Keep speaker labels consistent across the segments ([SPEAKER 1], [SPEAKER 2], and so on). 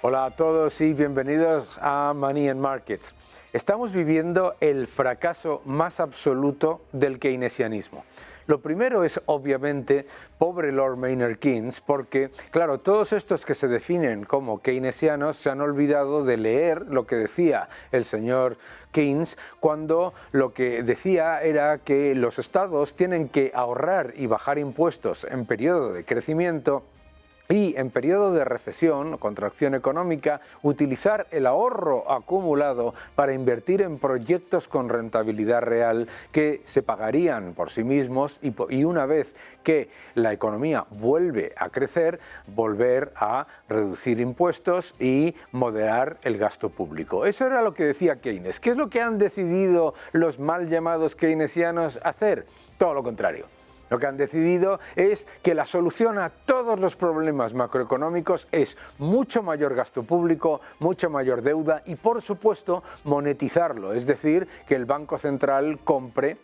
[SPEAKER 1] Hola a todos y bienvenidos a Money and Markets. Estamos viviendo el fracaso más absoluto del keynesianismo. Lo primero es, obviamente, pobre Lord Maynard Keynes, porque, claro, todos estos que se definen como keynesianos se han olvidado de leer lo que decía el señor Keynes, cuando lo que decía era que los estados tienen que ahorrar y bajar impuestos en periodo de crecimiento, y en periodo de recesión o contracción económica, utilizar el ahorro acumulado para invertir en proyectos con rentabilidad real que se pagarían por sí mismos y una vez que la economía vuelve a crecer, volver a reducir impuestos y moderar el gasto público. Eso era lo que decía Keynes. ¿Qué es lo que han decidido los mal llamados keynesianos hacer? Todo lo contrario. Lo que han decidido es que la solución a todos los problemas macroeconómicos es mucho mayor gasto público, mucha mayor deuda y, por supuesto, monetizarlo, es decir, que el Banco Central compre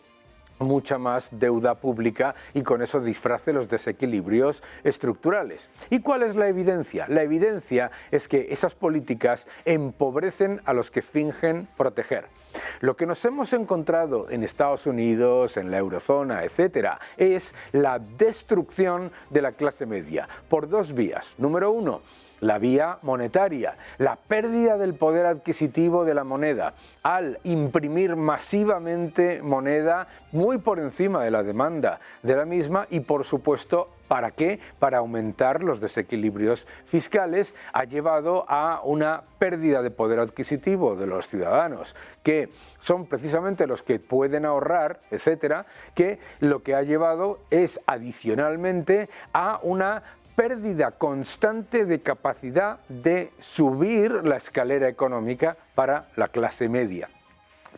[SPEAKER 1] mucha más deuda pública y con eso disfrace los desequilibrios estructurales. ¿Y cuál es la evidencia? La evidencia es que esas políticas empobrecen a los que fingen proteger. Lo que nos hemos encontrado en Estados Unidos, en la eurozona, etcétera, es la destrucción de la clase media por dos vías. Número uno, la vía monetaria, la pérdida del poder adquisitivo de la moneda al imprimir masivamente moneda muy por encima de la demanda de la misma y, por supuesto, ¿para qué? Para aumentar los desequilibrios fiscales, ha llevado a una pérdida de poder adquisitivo de los ciudadanos, que son precisamente los que pueden ahorrar, etcétera, que lo que ha llevado es adicionalmente a una pérdida constante de capacidad de subir la escalera económica para la clase media.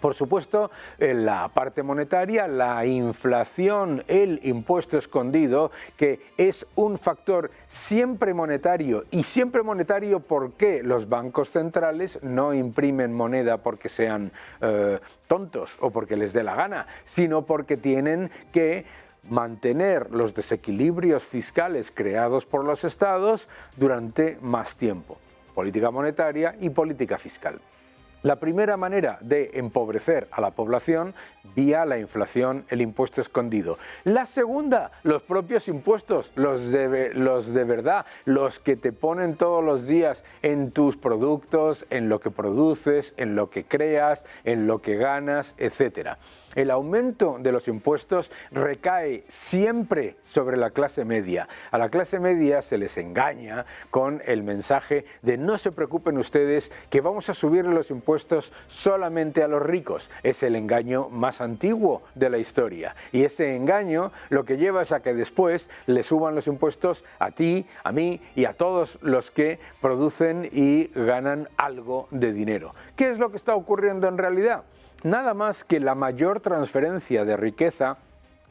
[SPEAKER 1] Por supuesto, en la parte monetaria, la inflación, el impuesto escondido, que es un factor siempre monetario, y siempre monetario porque los bancos centrales no imprimen moneda porque sean tontos o porque les dé la gana, sino porque tienen que mantener los desequilibrios fiscales creados por los estados durante más tiempo. Política monetaria y política fiscal. La primera manera de empobrecer a la población vía la inflación, el impuesto escondido. La segunda, los propios impuestos, los de verdad, los que te ponen todos los días en tus productos, en lo que produces, en lo que creas, en lo que ganas, etcétera. El aumento de los impuestos recae siempre sobre la clase media. A la clase media se les engaña con el mensaje de no se preocupen ustedes que vamos a subir los impuestos solamente a los ricos. Es el engaño más antiguo de la historia. Y ese engaño lo que lleva es a que después le suban los impuestos a ti, a mí y a todos los que producen y ganan algo de dinero. ¿Qué es lo que está ocurriendo en realidad? Nada más que la mayor transferencia de riqueza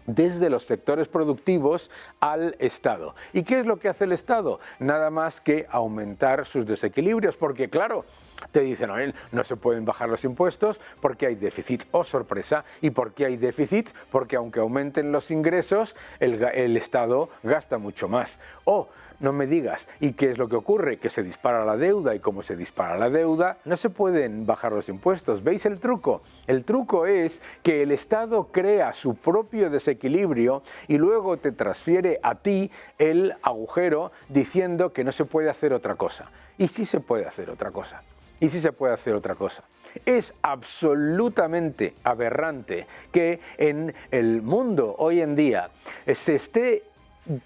[SPEAKER 1] desde los sectores productivos al Estado. ¿Y qué es lo que hace el Estado? Nada más que aumentar sus desequilibrios, porque claro, te dicen, no se pueden bajar los impuestos porque hay déficit. ¡Oh, sorpresa! ¿Y por qué hay déficit? Porque aunque aumenten los ingresos, el Estado gasta mucho más. ¡Oh, no me digas! ¿Y qué es lo que ocurre? Que se dispara la deuda y como se dispara la deuda, no se pueden bajar los impuestos. ¿Veis el truco? El truco es que el Estado crea su propio desequilibrio y luego te transfiere a ti el agujero diciendo que no se puede hacer otra cosa. Y sí se puede hacer otra cosa. Y sí se puede hacer otra cosa. Es absolutamente aberrante que en el mundo hoy en día se esté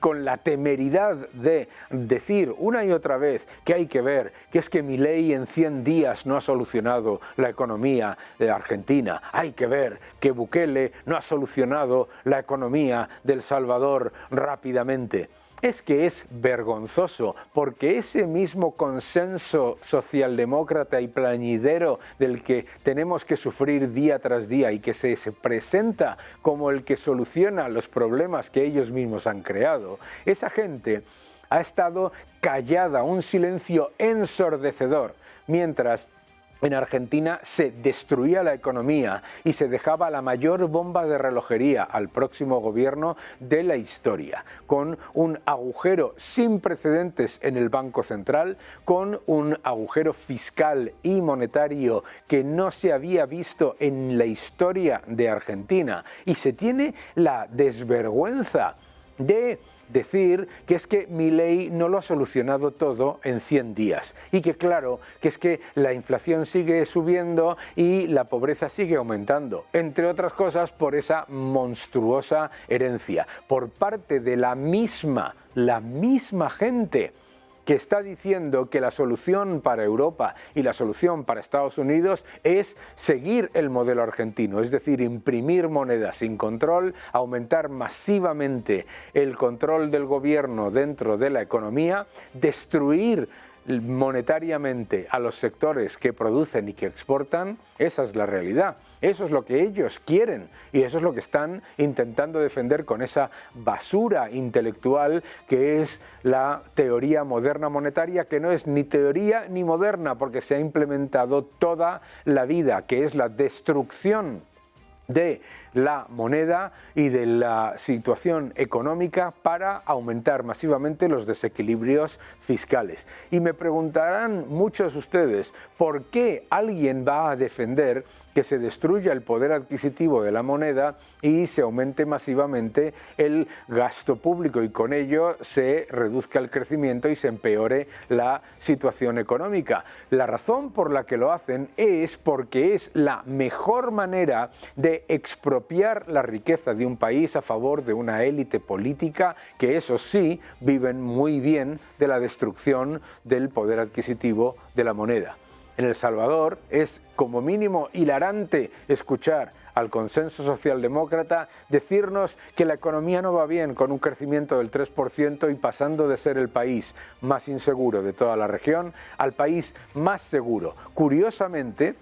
[SPEAKER 1] con la temeridad de decir una y otra vez que hay que ver que es que Milei en 100 días no ha solucionado la economía de Argentina, hay que ver que Bukele no ha solucionado la economía de El Salvador rápidamente. Es que es vergonzoso, porque ese mismo consenso socialdemócrata y plañidero del que tenemos que sufrir día tras día y que se presenta como el que soluciona los problemas que ellos mismos han creado, esa gente ha estado callada, un silencio ensordecedor, mientras en Argentina se destruía la economía y se dejaba la mayor bomba de relojería al próximo gobierno de la historia, con un agujero sin precedentes en el Banco Central, con un agujero fiscal y monetario que no se había visto en la historia de Argentina, y se tiene la desvergüenza de decir que es que Milei no lo ha solucionado todo en 100 días y que claro, que es que la inflación sigue subiendo y la pobreza sigue aumentando, entre otras cosas por esa monstruosa herencia por parte de la misma gente que está diciendo que la solución para Europa y la solución para Estados Unidos es seguir el modelo argentino, es decir, imprimir moneda sin control, aumentar masivamente el control del gobierno dentro de la economía, destruir monetariamente a los sectores que producen y que exportan. Esa es la realidad. Eso es lo que ellos quieren y eso es lo que están intentando defender con esa basura intelectual que es la teoría moderna monetaria, que no es ni teoría ni moderna porque se ha implementado toda la vida, que es la destrucción de la moneda y de la situación económica para aumentar masivamente los desequilibrios fiscales. Y me preguntarán muchos de ustedes, ¿por qué alguien va a defender que se destruya el poder adquisitivo de la moneda y se aumente masivamente el gasto público y con ello se reduzca el crecimiento y se empeore la situación económica? La razón por la que lo hacen es porque es la mejor manera de expropiar la riqueza de un país a favor de una élite política que, eso sí, viven muy bien de la destrucción del poder adquisitivo de la moneda. En El Salvador es como mínimo hilarante escuchar al consenso socialdemócrata decirnos que la economía no va bien con un crecimiento del 3% y pasando de ser el país más inseguro de toda la región al país más seguro. Curiosamente,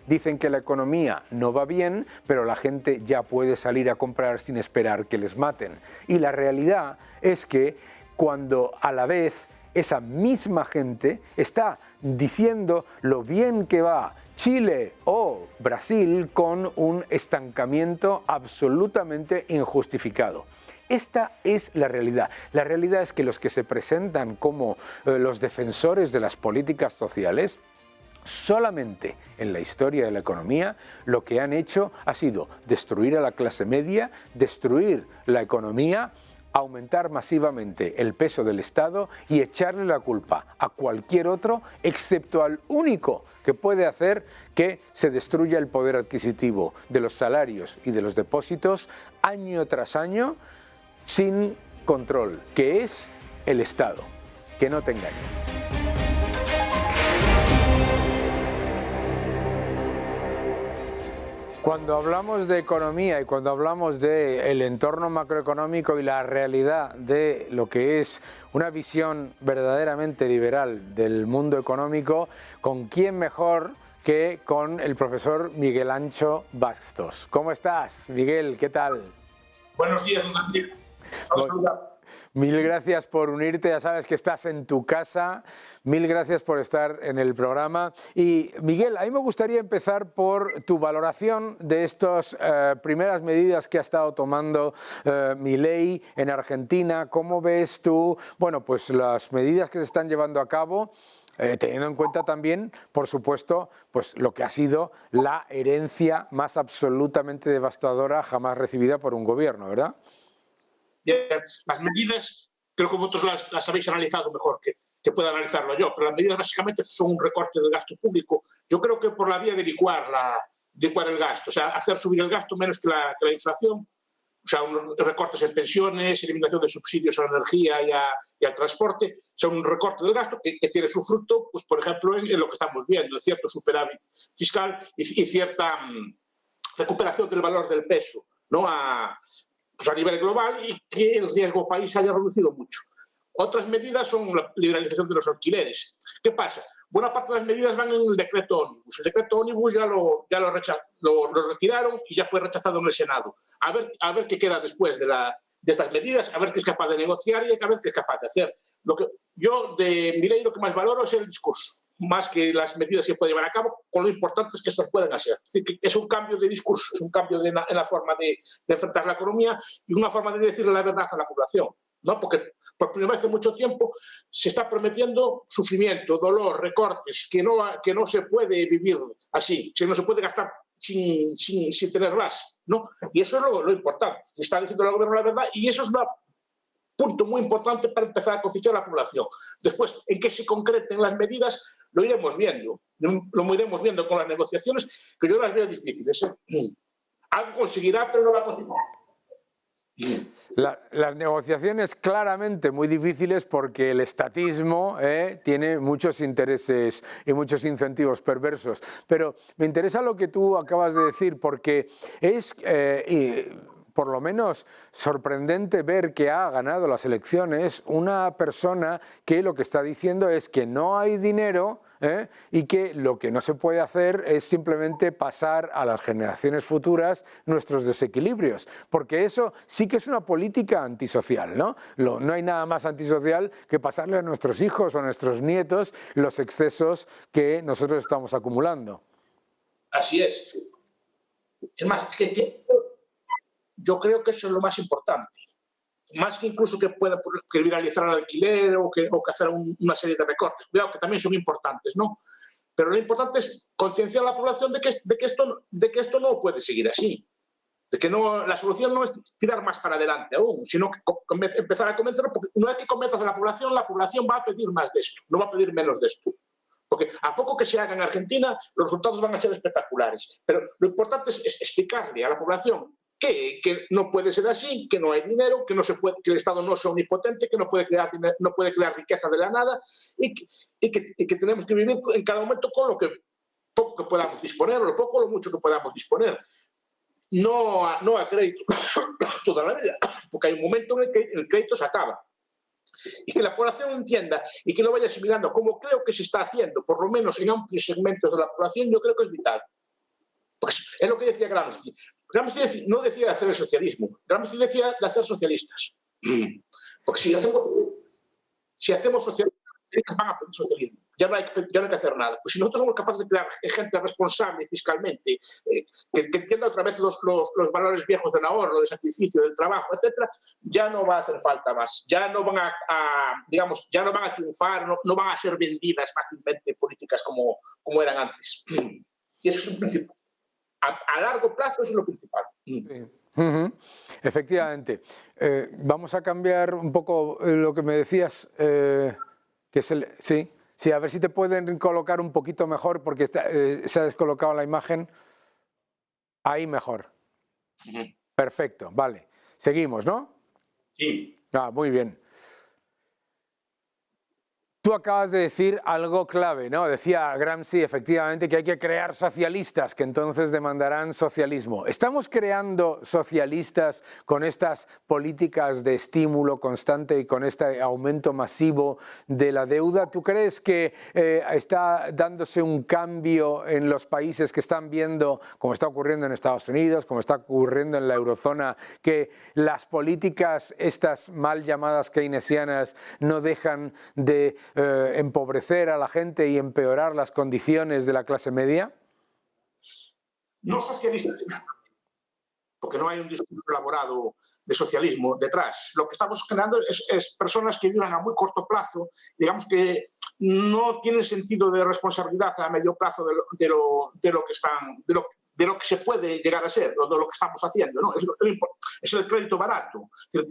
[SPEAKER 1] dicen que la economía no va bien, pero la gente ya puede salir a comprar sin esperar que les maten. Y la realidad es que cuando a la vez esa misma gente está diciendo lo bien que va Chile o Brasil con un estancamiento absolutamente injustificado. Esta es la realidad. La realidad es que los que se presentan como los defensores de las políticas sociales, solamente en la historia de la economía lo que han hecho ha sido destruir a la clase media, destruir la economía, aumentar masivamente el peso del Estado y echarle la culpa a cualquier otro, excepto al único que puede hacer que se destruya el poder adquisitivo de los salarios y de los depósitos año tras año sin control, que es el Estado. Que no te engañen. Cuando hablamos de economía y cuando hablamos del entorno macroeconómico y la realidad de lo que es una visión verdaderamente liberal del mundo económico, ¿con quién mejor que con el profesor Miguel Ancho Bastos? ¿Cómo estás, Miguel? ¿Qué tal?
[SPEAKER 2] Buenos días, don Daniel. Vamos a saludar.
[SPEAKER 1] Mil gracias por unirte, ya sabes que estás en tu casa, mil gracias por estar en el programa. Y Miguel, a mí me gustaría empezar por tu valoración de estas primeras medidas que ha estado tomando Milei en Argentina. ¿Cómo ves tú, bueno, pues las medidas que se están llevando a cabo? Teniendo en cuenta también, por supuesto, pues lo que ha sido la herencia más absolutamente devastadora jamás recibida por un gobierno, ¿verdad?
[SPEAKER 2] Las medidas, creo que vosotros las habéis analizado mejor que pueda analizarlo yo, pero las medidas básicamente son un recorte del gasto público. Yo creo que por la vía de licuar el gasto, o sea, hacer subir el gasto menos que la inflación, o sea, recortes en pensiones, eliminación de subsidios a la energía y al transporte, son un recorte del gasto que tiene su fruto, pues, por ejemplo, en lo que estamos viendo, en cierto superávit fiscal y cierta recuperación del valor del peso, ¿no? A nivel global y que el riesgo país haya reducido mucho. Otras medidas son la liberalización de los alquileres. ¿Qué pasa? Buena parte de las medidas van en el decreto ómnibus. El decreto ómnibus ya lo retiraron y ya fue rechazado en el Senado. A ver qué queda después de estas medidas, a ver qué es capaz de negociar y a ver qué es capaz de hacer. Yo de Milei lo que más valoro es el discurso. más que las medidas que puede llevar a cabo, con lo importante es que se puedan hacer. Es decir, que es un cambio de discurso, es un cambio en la forma de enfrentar la economía y una forma de decirle la verdad a la población, ¿no? Porque por primera vez en mucho tiempo se está prometiendo sufrimiento, dolor, recortes, que no se puede vivir así, que no se puede gastar sin tener más, ¿no? Y eso es lo importante. Está diciendo el gobierno la verdad y eso es un punto muy importante para empezar a concienciar a la población. Después, en qué se concreten las medidas, lo iremos viendo. Lo iremos viendo con las negociaciones, que yo las veo difíciles. Algo conseguirá, pero no va a conseguir.
[SPEAKER 1] Las negociaciones claramente muy difíciles porque el estatismo tiene muchos intereses y muchos incentivos perversos. Pero me interesa lo que tú acabas de decir porque es... por lo menos sorprendente ver que ha ganado las elecciones una persona que lo que está diciendo es que no hay dinero y que lo que no se puede hacer es simplemente pasar a las generaciones futuras nuestros desequilibrios, porque eso sí que es una política antisocial, ¿no? No hay nada más antisocial que pasarle a nuestros hijos o a nuestros nietos los excesos que nosotros estamos acumulando.
[SPEAKER 2] Así es. Es más, yo creo que eso es lo más importante. Más que incluso que pueda viralizar el alquiler o que hacer una serie de recortes. Cuidado, que también son importantes, ¿no? Pero lo importante es concienciar a la población de que esto no puede seguir así. De que la solución no es tirar más para adelante aún, sino que empezar a convencerlo, porque una vez que convenzas a la población va a pedir más de esto, no va a pedir menos de esto. Porque a poco que se haga en Argentina, los resultados van a ser espectaculares. Pero lo importante es explicarle a la población que no puede ser así, que no hay dinero, que el Estado no es omnipotente, que no puede crear riqueza de la nada y que tenemos que vivir en cada momento con lo poco que podamos disponer, o lo poco o lo mucho que podamos disponer. No a crédito toda la vida, porque hay un momento en el que el crédito se acaba. Y que la población entienda y que lo vaya asimilando, como creo que se está haciendo, por lo menos en amplios segmentos de la población, yo creo que es vital. Porque es lo que decía Gramsci. Gramsci no decía de hacer el socialismo, Gramsci decía de hacer socialistas. Porque si hacemos socialistas, van a pedir socialismo. Ya no hay que hacer nada. Pues si nosotros somos capaces de crear gente responsable fiscalmente, que entienda otra vez los valores viejos del ahorro, del sacrificio, del trabajo, etcétera, ya no va a hacer falta más. Ya no van a triunfar, no van a ser vendidas fácilmente políticas como eran antes. Y eso es un principio. A largo plazo eso es lo principal.
[SPEAKER 1] Sí. Efectivamente. Vamos a cambiar un poco lo que me decías, que es sí, a ver si te pueden colocar un poquito mejor porque se ha descolocado la imagen. Ahí mejor. Perfecto, vale. Seguimos, ¿no?
[SPEAKER 2] Sí.
[SPEAKER 1] Muy bien. Tú acabas de decir algo clave, ¿no? Decía Gramsci efectivamente que hay que crear socialistas, que entonces demandarán socialismo. ¿Estamos creando socialistas con estas políticas de estímulo constante y con este aumento masivo de la deuda? ¿Tú crees que está dándose un cambio en los países que están viendo, como está ocurriendo en Estados Unidos, como está ocurriendo en la eurozona, que las políticas estas mal llamadas keynesianas no dejan de empobrecer a la gente y empeorar las condiciones de la clase media?
[SPEAKER 2] No socialistas, porque no hay un discurso elaborado de socialismo detrás. Lo que estamos generando es personas que vivan a muy corto plazo, digamos que no tienen sentido de responsabilidad a medio plazo de lo que se puede llegar a ser, o de lo que estamos haciendo, ¿no? Es el crédito barato. Es decir,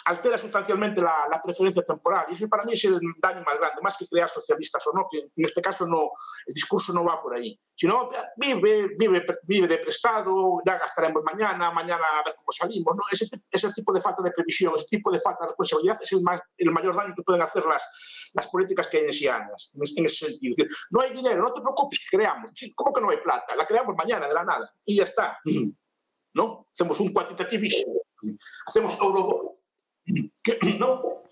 [SPEAKER 2] altera sustancialmente la preferencia temporal y eso para mí es el daño más grande, más que crear socialistas o no, que en este caso no, el discurso no va por ahí, sino vive de prestado, ya gastaremos mañana a ver cómo salimos, ¿no? Ese tipo de falta de previsión, ese tipo de falta de responsabilidad es el mayor daño que pueden hacer las políticas keynesianas en ese sentido. Es decir, no hay dinero, no te preocupes que creamos. Sí, ¿cómo que no hay plata? La creamos mañana de la nada y ya está, ¿no? Hacemos un quantitativismo, hacemos Eurobond. ¿No?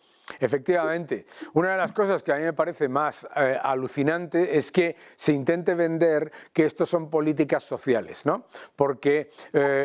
[SPEAKER 1] Efectivamente, una de las cosas que a mí me parece más alucinante es que se intente vender que esto son políticas sociales, ¿no? Porque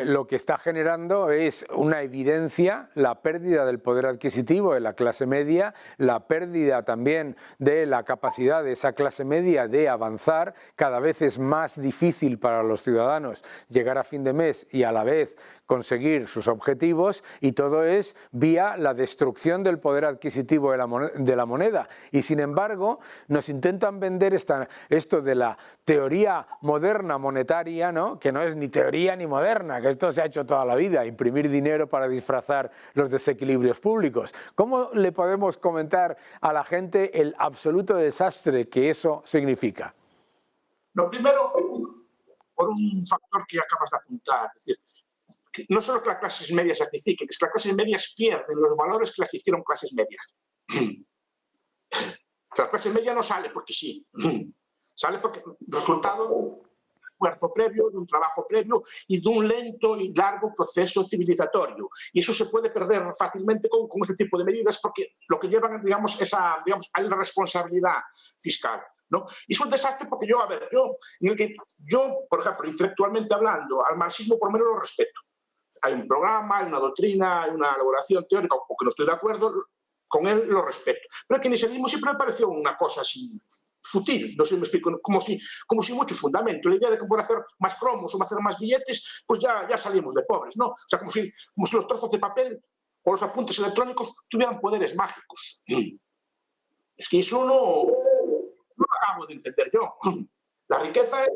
[SPEAKER 1] lo que está generando es una evidencia, la pérdida del poder adquisitivo de la clase media, la pérdida también de la capacidad de esa clase media de avanzar. Cada vez es más difícil para los ciudadanos llegar a fin de mes y a la vez conseguir sus objetivos, y todo es vía la destrucción del poder adquisitivo de la moneda. Y sin embargo nos intentan vender esto de la teoría moderna monetaria, ¿no? Que no es ni teoría ni moderna, que esto se ha hecho toda la vida, imprimir dinero para disfrazar los desequilibrios públicos. ¿Cómo le podemos comentar a la gente el absoluto desastre que eso significa?
[SPEAKER 2] Lo primero, por un factor que acabas de apuntar, es decir, que no solo que las clases medias sacrifiquen, es que las clases medias pierden los valores que las hicieron clases medias. La clase media no sale porque sí, sale porque resultado de un esfuerzo previo, de un trabajo previo y de un lento y largo proceso civilizatorio. Y eso se puede perder fácilmente con este tipo de medidas, porque lo que llevan, digamos, a la responsabilidad fiscal, ¿no? Y es un desastre porque yo, por ejemplo, intelectualmente hablando, al marxismo por lo menos lo respeto. Hay un programa, hay una doctrina, hay una elaboración teórica, o que no estoy de acuerdo, con él lo respeto. Pero el keynesianismo siempre me pareció una cosa así fútil, no sé si me explico, como si mucho fundamento. La idea de que por hacer más cromos o hacer más billetes, pues ya salimos de pobres, ¿no? O sea, como si los trozos de papel o los apuntes electrónicos tuvieran poderes mágicos. Es que eso no acabo de entender yo. La riqueza es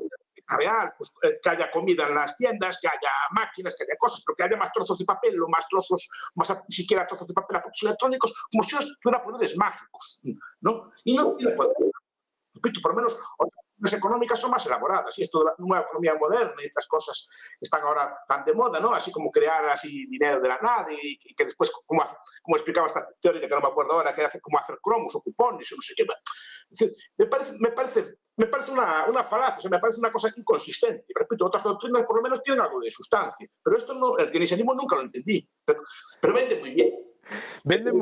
[SPEAKER 2] real, pues, que haya comida en las tiendas, que haya máquinas, que haya cosas, pero que haya más trozos de papel o más trozos, ni siquiera trozos de papel, apuntes electrónicos, como si eso tuviera poderes mágicos, ¿no? Y no tiene poderes. Repito, por lo menos las económicas son más elaboradas, y esto de la nueva economía moderna y estas cosas están ahora tan de moda, ¿no? Así como crear así dinero de la nada y que después, como explicaba esta teórica que no me acuerdo ahora, que hace como hacer cromos o cupones o no sé qué. Es decir, me parece una falacia, o sea, me parece una cosa inconsistente. Repito, otras doctrinas por lo menos tienen algo de sustancia, pero esto no, el keynesianismo nunca lo entendí, pero vende muy bien.
[SPEAKER 1] Vende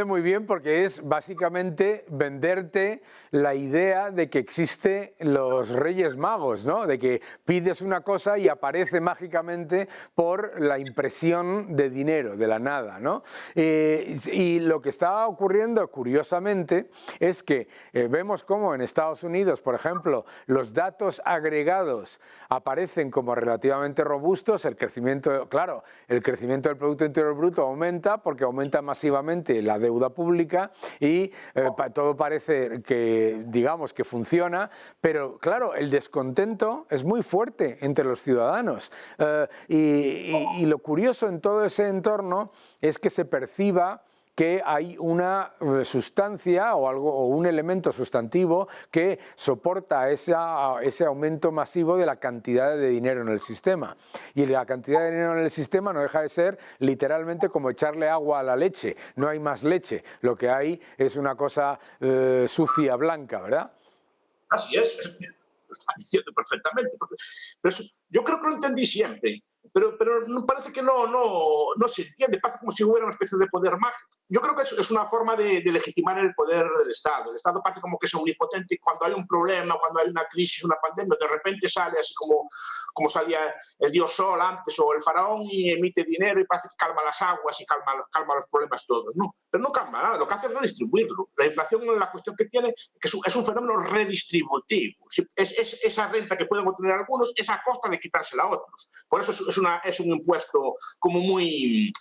[SPEAKER 1] muy bien porque es básicamente venderte la idea de que existe los Reyes Magos, ¿no? De que pides una cosa y aparece mágicamente por la impresión de dinero, de la nada, ¿no? Y lo que está ocurriendo, curiosamente, es que vemos cómo en Estados Unidos, por ejemplo, los datos agregados aparecen como relativamente robustos, el crecimiento, claro, el crecimiento del Producto Interior Bruto aumenta porque aumenta masivamente la deuda pública y todo parece que, digamos, que funciona, pero claro, el descontento es muy fuerte entre los ciudadanos y lo curioso en todo ese entorno es que se perciba que hay una sustancia o un elemento sustantivo que soporta ese aumento masivo de la cantidad de dinero en el sistema. Y la cantidad de dinero en el sistema no deja de ser literalmente como echarle agua a la leche. No hay más leche, lo que hay es una cosa sucia, blanca, ¿verdad?
[SPEAKER 2] Así es, lo está diciendo perfectamente. Pero eso, yo creo que lo entendí siempre, pero parece que no se entiende, pasa como si hubiera una especie de poder mágico. Yo creo que es una forma de legitimar el poder del Estado. El Estado parece como que es omnipotente y cuando hay un problema, cuando hay una crisis, una pandemia, de repente sale así como salía el dios Sol antes o el faraón y emite dinero y parece que calma las aguas y calma los problemas todos. No, pero no calma nada, lo que hace es redistribuirlo. La inflación, la cuestión que tiene, que es un fenómeno redistributivo. Es esa renta que pueden obtener algunos, es a costa de quitársela a otros. Por eso es un impuesto como muy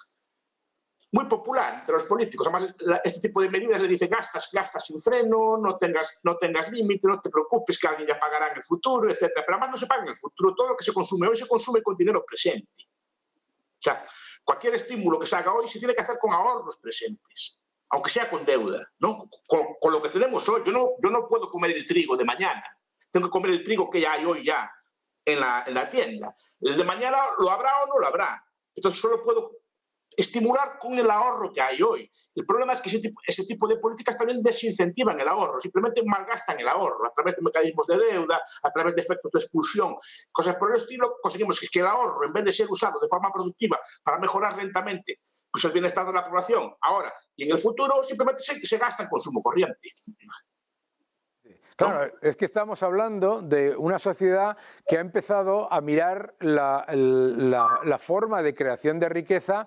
[SPEAKER 2] popular entre los políticos. Además, este tipo de medidas le dicen gastas sin freno, no tengas límite, no te preocupes que alguien ya pagará en el futuro, etc. Pero además no se paga en el futuro. Todo lo que se consume hoy se consume con dinero presente. O sea, cualquier estímulo que se haga hoy se tiene que hacer con ahorros presentes, aunque sea con deuda, ¿no? Con lo que tenemos hoy. Yo no puedo comer el trigo de mañana. Tengo que comer el trigo que ya hay hoy ya en la tienda. El de mañana lo habrá o no lo habrá. Entonces solo puedo estimular con el ahorro que hay hoy. El problema es que ese tipo de políticas también desincentivan el ahorro, simplemente malgastan el ahorro a través de mecanismos de deuda, a través de efectos de expulsión, cosas por el estilo. Conseguimos que el ahorro, en vez de ser usado de forma productiva para mejorar lentamente pues el bienestar de la población ahora y en el futuro simplemente se gasta en consumo corriente.
[SPEAKER 1] Claro, es que estamos hablando de una sociedad que ha empezado a mirar la forma de creación de riqueza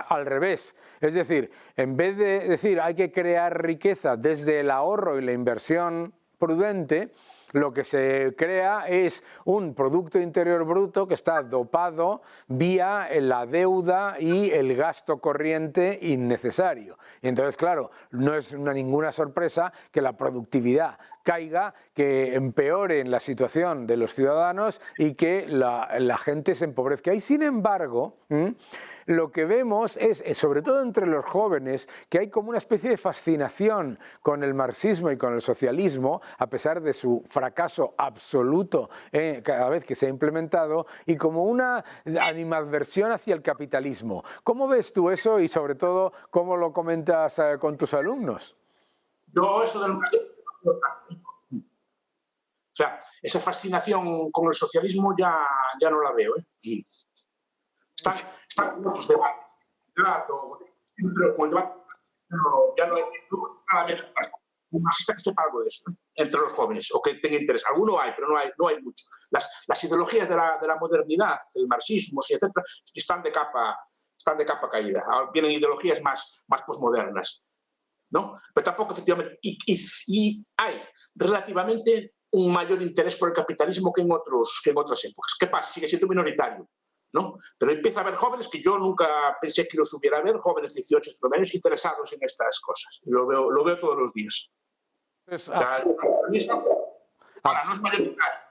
[SPEAKER 1] al revés. Es decir, en vez de decir hay que crear riqueza desde el ahorro y la inversión prudente, lo que se crea es un Producto Interior Bruto que está dopado vía la deuda y el gasto corriente innecesario. Y entonces, claro, no es ninguna sorpresa que la productividad caiga, que empeore en la situación de los ciudadanos y que la gente se empobrezca. Y sin embargo, lo que vemos es, sobre todo entre los jóvenes, que hay como una especie de fascinación con el marxismo y con el socialismo, a pesar de su fracaso absoluto cada vez que se ha implementado, y como una animadversión hacia el capitalismo. ¿Cómo ves tú eso y sobre todo cómo lo comentas con tus alumnos?
[SPEAKER 2] Yo eso del... O sea, esa fascinación con el socialismo ya no la veo. Están con otros debates, pero con el debate ya no hay nada un marxista que sepa algo de eso, entre los jóvenes, o que tenga interés. Alguno hay, pero no hay mucho. Las ideologías de la modernidad, el marxismo, etcétera, están de capa caída. Ahora vienen ideologías más posmodernas, ¿no? Pero tampoco, efectivamente, y hay relativamente un mayor interés por el capitalismo que en otras épocas. ¿Qué pasa? Sigue siendo minoritario, ¿no? Pero empieza a haber jóvenes que yo nunca pensé que los hubiera haber, jóvenes de 18, 19 años interesados en estas cosas. Lo veo todos los días. O sea, ahora no es mayoritario.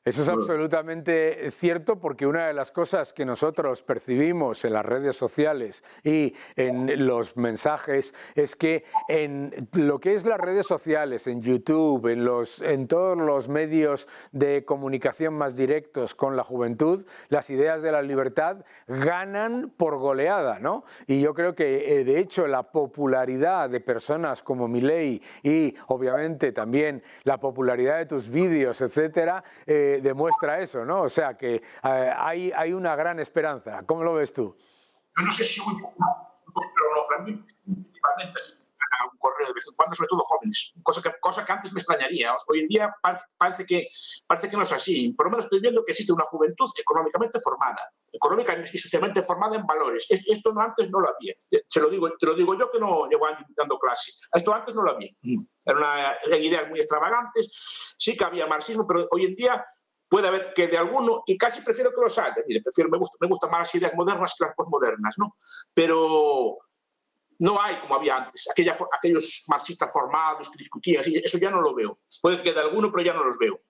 [SPEAKER 1] Eso es absolutamente cierto, porque una de las cosas que nosotros percibimos en las redes sociales y en los mensajes es que en lo que es las redes sociales, en YouTube, en todos los medios de comunicación más directos con la juventud, las ideas de la libertad ganan por goleada, ¿no? Y yo creo que de hecho la popularidad de personas como Milei y obviamente también la popularidad de tus vídeos, etcétera, demuestra eso, ¿no? O sea que hay una gran esperanza. ¿Cómo lo ves tú?
[SPEAKER 2] Yo no sé si pero no, para mí principalmente un correo de vez en cuando, sobre todo jóvenes, cosa que antes me extrañaría. Hoy en día parece que no es así. Por lo menos estoy viendo que existe una juventud económicamente formada, económica y socialmente formada en valores. Esto antes no lo había. Te lo digo yo que no llevo años dando clase. Esto antes no lo había. Eran ideas muy extravagantes. Sí que había marxismo, pero hoy en día puede haber que de alguno, y casi prefiero que los haya. Mire, me gustan más las ideas modernas que las posmodernas, ¿no? Pero no hay como había antes, aquellos marxistas formados que discutían, eso ya no lo veo. Puede que de alguno, pero ya no los veo.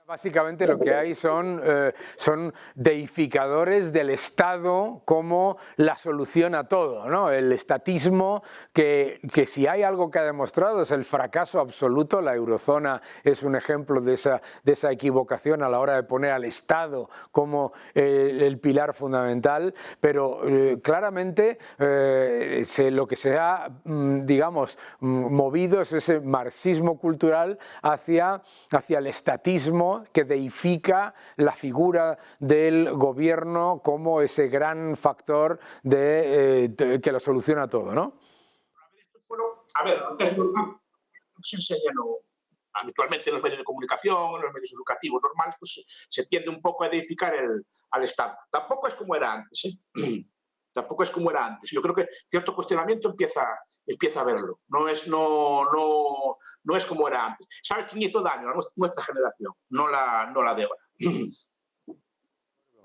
[SPEAKER 1] Básicamente lo que hay son deificadores del Estado como la solución a todo, ¿no? El estatismo, que si hay algo que ha demostrado es el fracaso absoluto. La eurozona es un ejemplo de esa equivocación a la hora de poner al Estado como el pilar fundamental, pero claramente lo que se ha, digamos, movido es ese marxismo cultural hacia el estatismo que deifica la figura del gobierno como ese gran factor que lo soluciona todo, ¿no?
[SPEAKER 2] A ver, lo que es normal, no se enseña habitualmente en los medios de comunicación, en los medios educativos normales, pues se tiende un poco a deificar al Estado. Tampoco es como era antes, ¿eh? Tampoco es como era antes. Yo creo que cierto cuestionamiento empieza a verlo. No es como era antes. ¿Sabes quién hizo daño? A nuestra generación, no la de ahora.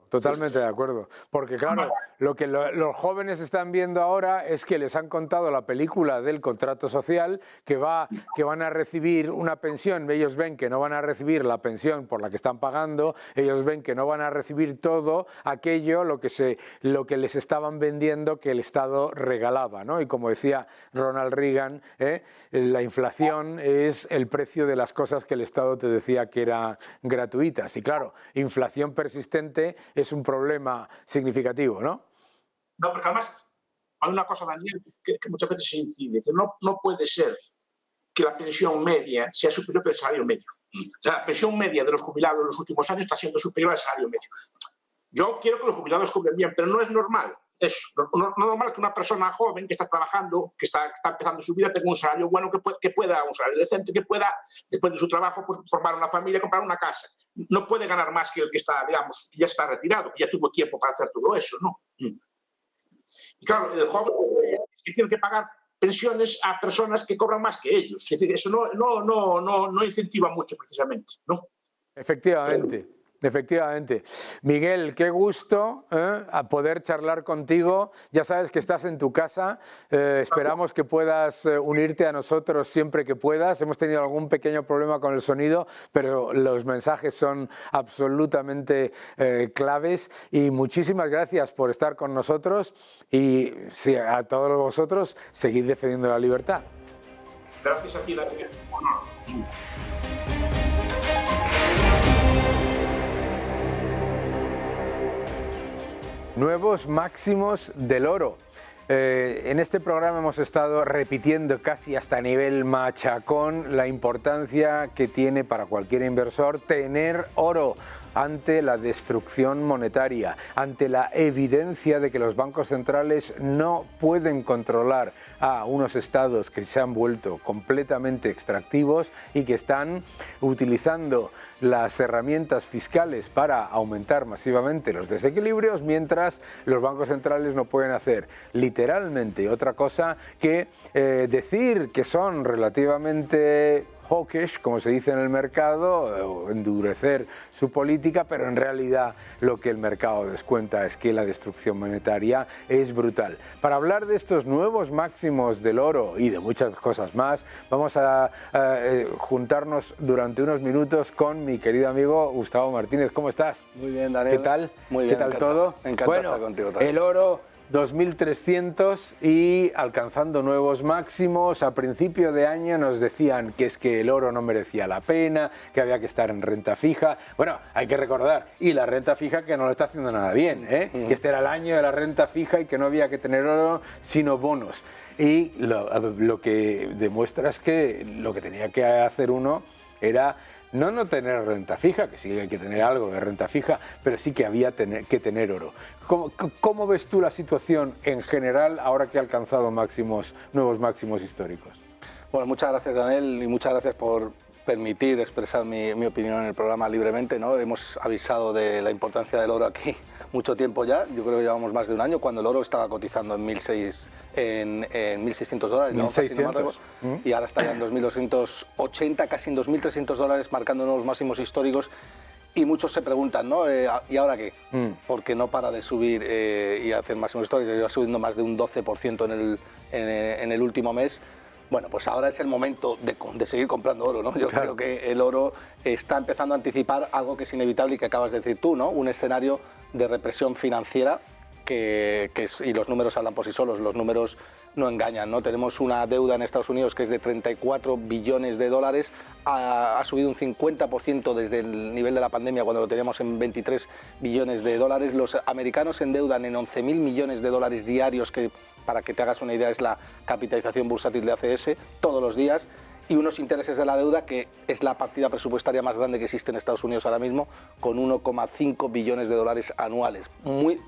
[SPEAKER 1] Totalmente de acuerdo, porque claro, lo que los jóvenes están viendo ahora es que les han contado la película del contrato social, que van a recibir una pensión. Ellos ven que no van a recibir la pensión por la que están pagando, ellos ven que no van a recibir todo aquello lo que les estaban vendiendo que el Estado regalaba, ¿no? Y como decía Ronald Reagan, la inflación es el precio de las cosas que el Estado te decía que eran gratuitas. Y claro, inflación persistente es un problema significativo, ¿no?
[SPEAKER 2] No, porque además hay una cosa, Daniel, que muchas veces se incide. No puede ser que la pensión media sea superior que el salario medio. O sea, la pensión media de los jubilados en los últimos años está siendo superior al salario medio. Yo quiero que los jubilados cobren bien, pero no es normal. eso, no normal que una persona joven que está trabajando, que está empezando su vida, tenga un salario bueno, que pueda, un salario decente, que pueda, después de su trabajo, pues, formar una familia, comprar una casa. No puede ganar más que el que está, digamos, que ya está retirado, que ya tuvo tiempo para hacer todo eso, ¿no? Y claro, el joven es que tiene que pagar pensiones a personas que cobran más que ellos. Es decir, eso no incentiva mucho precisamente, ¿no?
[SPEAKER 1] Efectivamente. Efectivamente. Miguel, qué gusto a poder charlar contigo. Ya sabes que estás en tu casa. Esperamos que puedas unirte a nosotros siempre que puedas. Hemos tenido algún pequeño problema con el sonido, pero los mensajes son absolutamente claves. Y muchísimas gracias por estar con nosotros. Y sí, a todos vosotros, seguid defendiendo la libertad.
[SPEAKER 2] Gracias a ti, Daniel.
[SPEAKER 1] Nuevos máximos del oro. En este programa hemos estado repitiendo casi hasta nivel machacón la importancia que tiene para cualquier inversor tener oro ante la destrucción monetaria, ante la evidencia de que los bancos centrales no pueden controlar a unos estados que se han vuelto completamente extractivos y que están utilizando las herramientas fiscales para aumentar masivamente los desequilibrios, mientras los bancos centrales no pueden hacer literalmente otra cosa que decir que son relativamente hawkish, como se dice en el mercado, o endurecer su política, pero en realidad lo que el mercado descuenta es que la destrucción monetaria es brutal. Para hablar de estos nuevos máximos del oro y de muchas cosas más, vamos a juntarnos durante unos minutos con mi querido amigo Gustavo Martínez. ¿Cómo estás?
[SPEAKER 3] Muy bien, Daniel.
[SPEAKER 1] ¿Qué tal?
[SPEAKER 3] Muy bien,
[SPEAKER 1] ¿Qué tal todo?
[SPEAKER 3] Encantado
[SPEAKER 1] bueno,
[SPEAKER 3] estar contigo también.
[SPEAKER 1] El oro 2.300 y alcanzando nuevos máximos. A principio de año nos decían que es que el oro no merecía la pena, que había que estar en renta fija. Bueno, hay que recordar, y la renta fija que no lo está haciendo nada bien, que este era el año de la renta fija y que no había que tener oro sino bonos. Y lo que demuestra es que lo que tenía que hacer uno era no tener renta fija, que sí hay que tener algo de renta fija, pero sí que había que tener oro. ¿Cómo ves tú la situación en general ahora que ha alcanzado nuevos máximos históricos?
[SPEAKER 3] Bueno, muchas gracias, Daniel, y muchas gracias por permitir expresar mi opinión en el programa libremente, ¿no? Hemos avisado de la importancia del oro aquí mucho tiempo ya. Yo creo que llevamos más de un año, cuando el oro estaba cotizando en $1.600, ¿no?
[SPEAKER 1] 1.600.
[SPEAKER 3] Y ahora está ya en 2.280, casi en $2.300, marcando nuevos máximos históricos. Y muchos se preguntan, ¿no? ¿Y ahora qué? Porque no para de subir y hacer máximos históricos. Lleva subiendo más de un 12% en el último mes. Bueno, pues ahora es el momento de seguir comprando oro, ¿no? Yo creo que el oro está empezando a anticipar algo que es inevitable y que acabas de decir tú, ¿no? Un escenario de represión financiera y los números hablan por sí solos, los números no engañan, ¿no? Tenemos una deuda en Estados Unidos que es de 34 billones de dólares, ha subido un 50% desde el nivel de la pandemia, cuando lo teníamos en 23 billones de dólares. Los americanos se endeudan en 11.000 millones de dólares diarios, que, para que te hagas una idea, es la capitalización bursátil de ACS, todos los días, y unos intereses de la deuda que es la partida presupuestaria más grande que existe en Estados Unidos ahora mismo, con 1,5 billones de dólares anuales,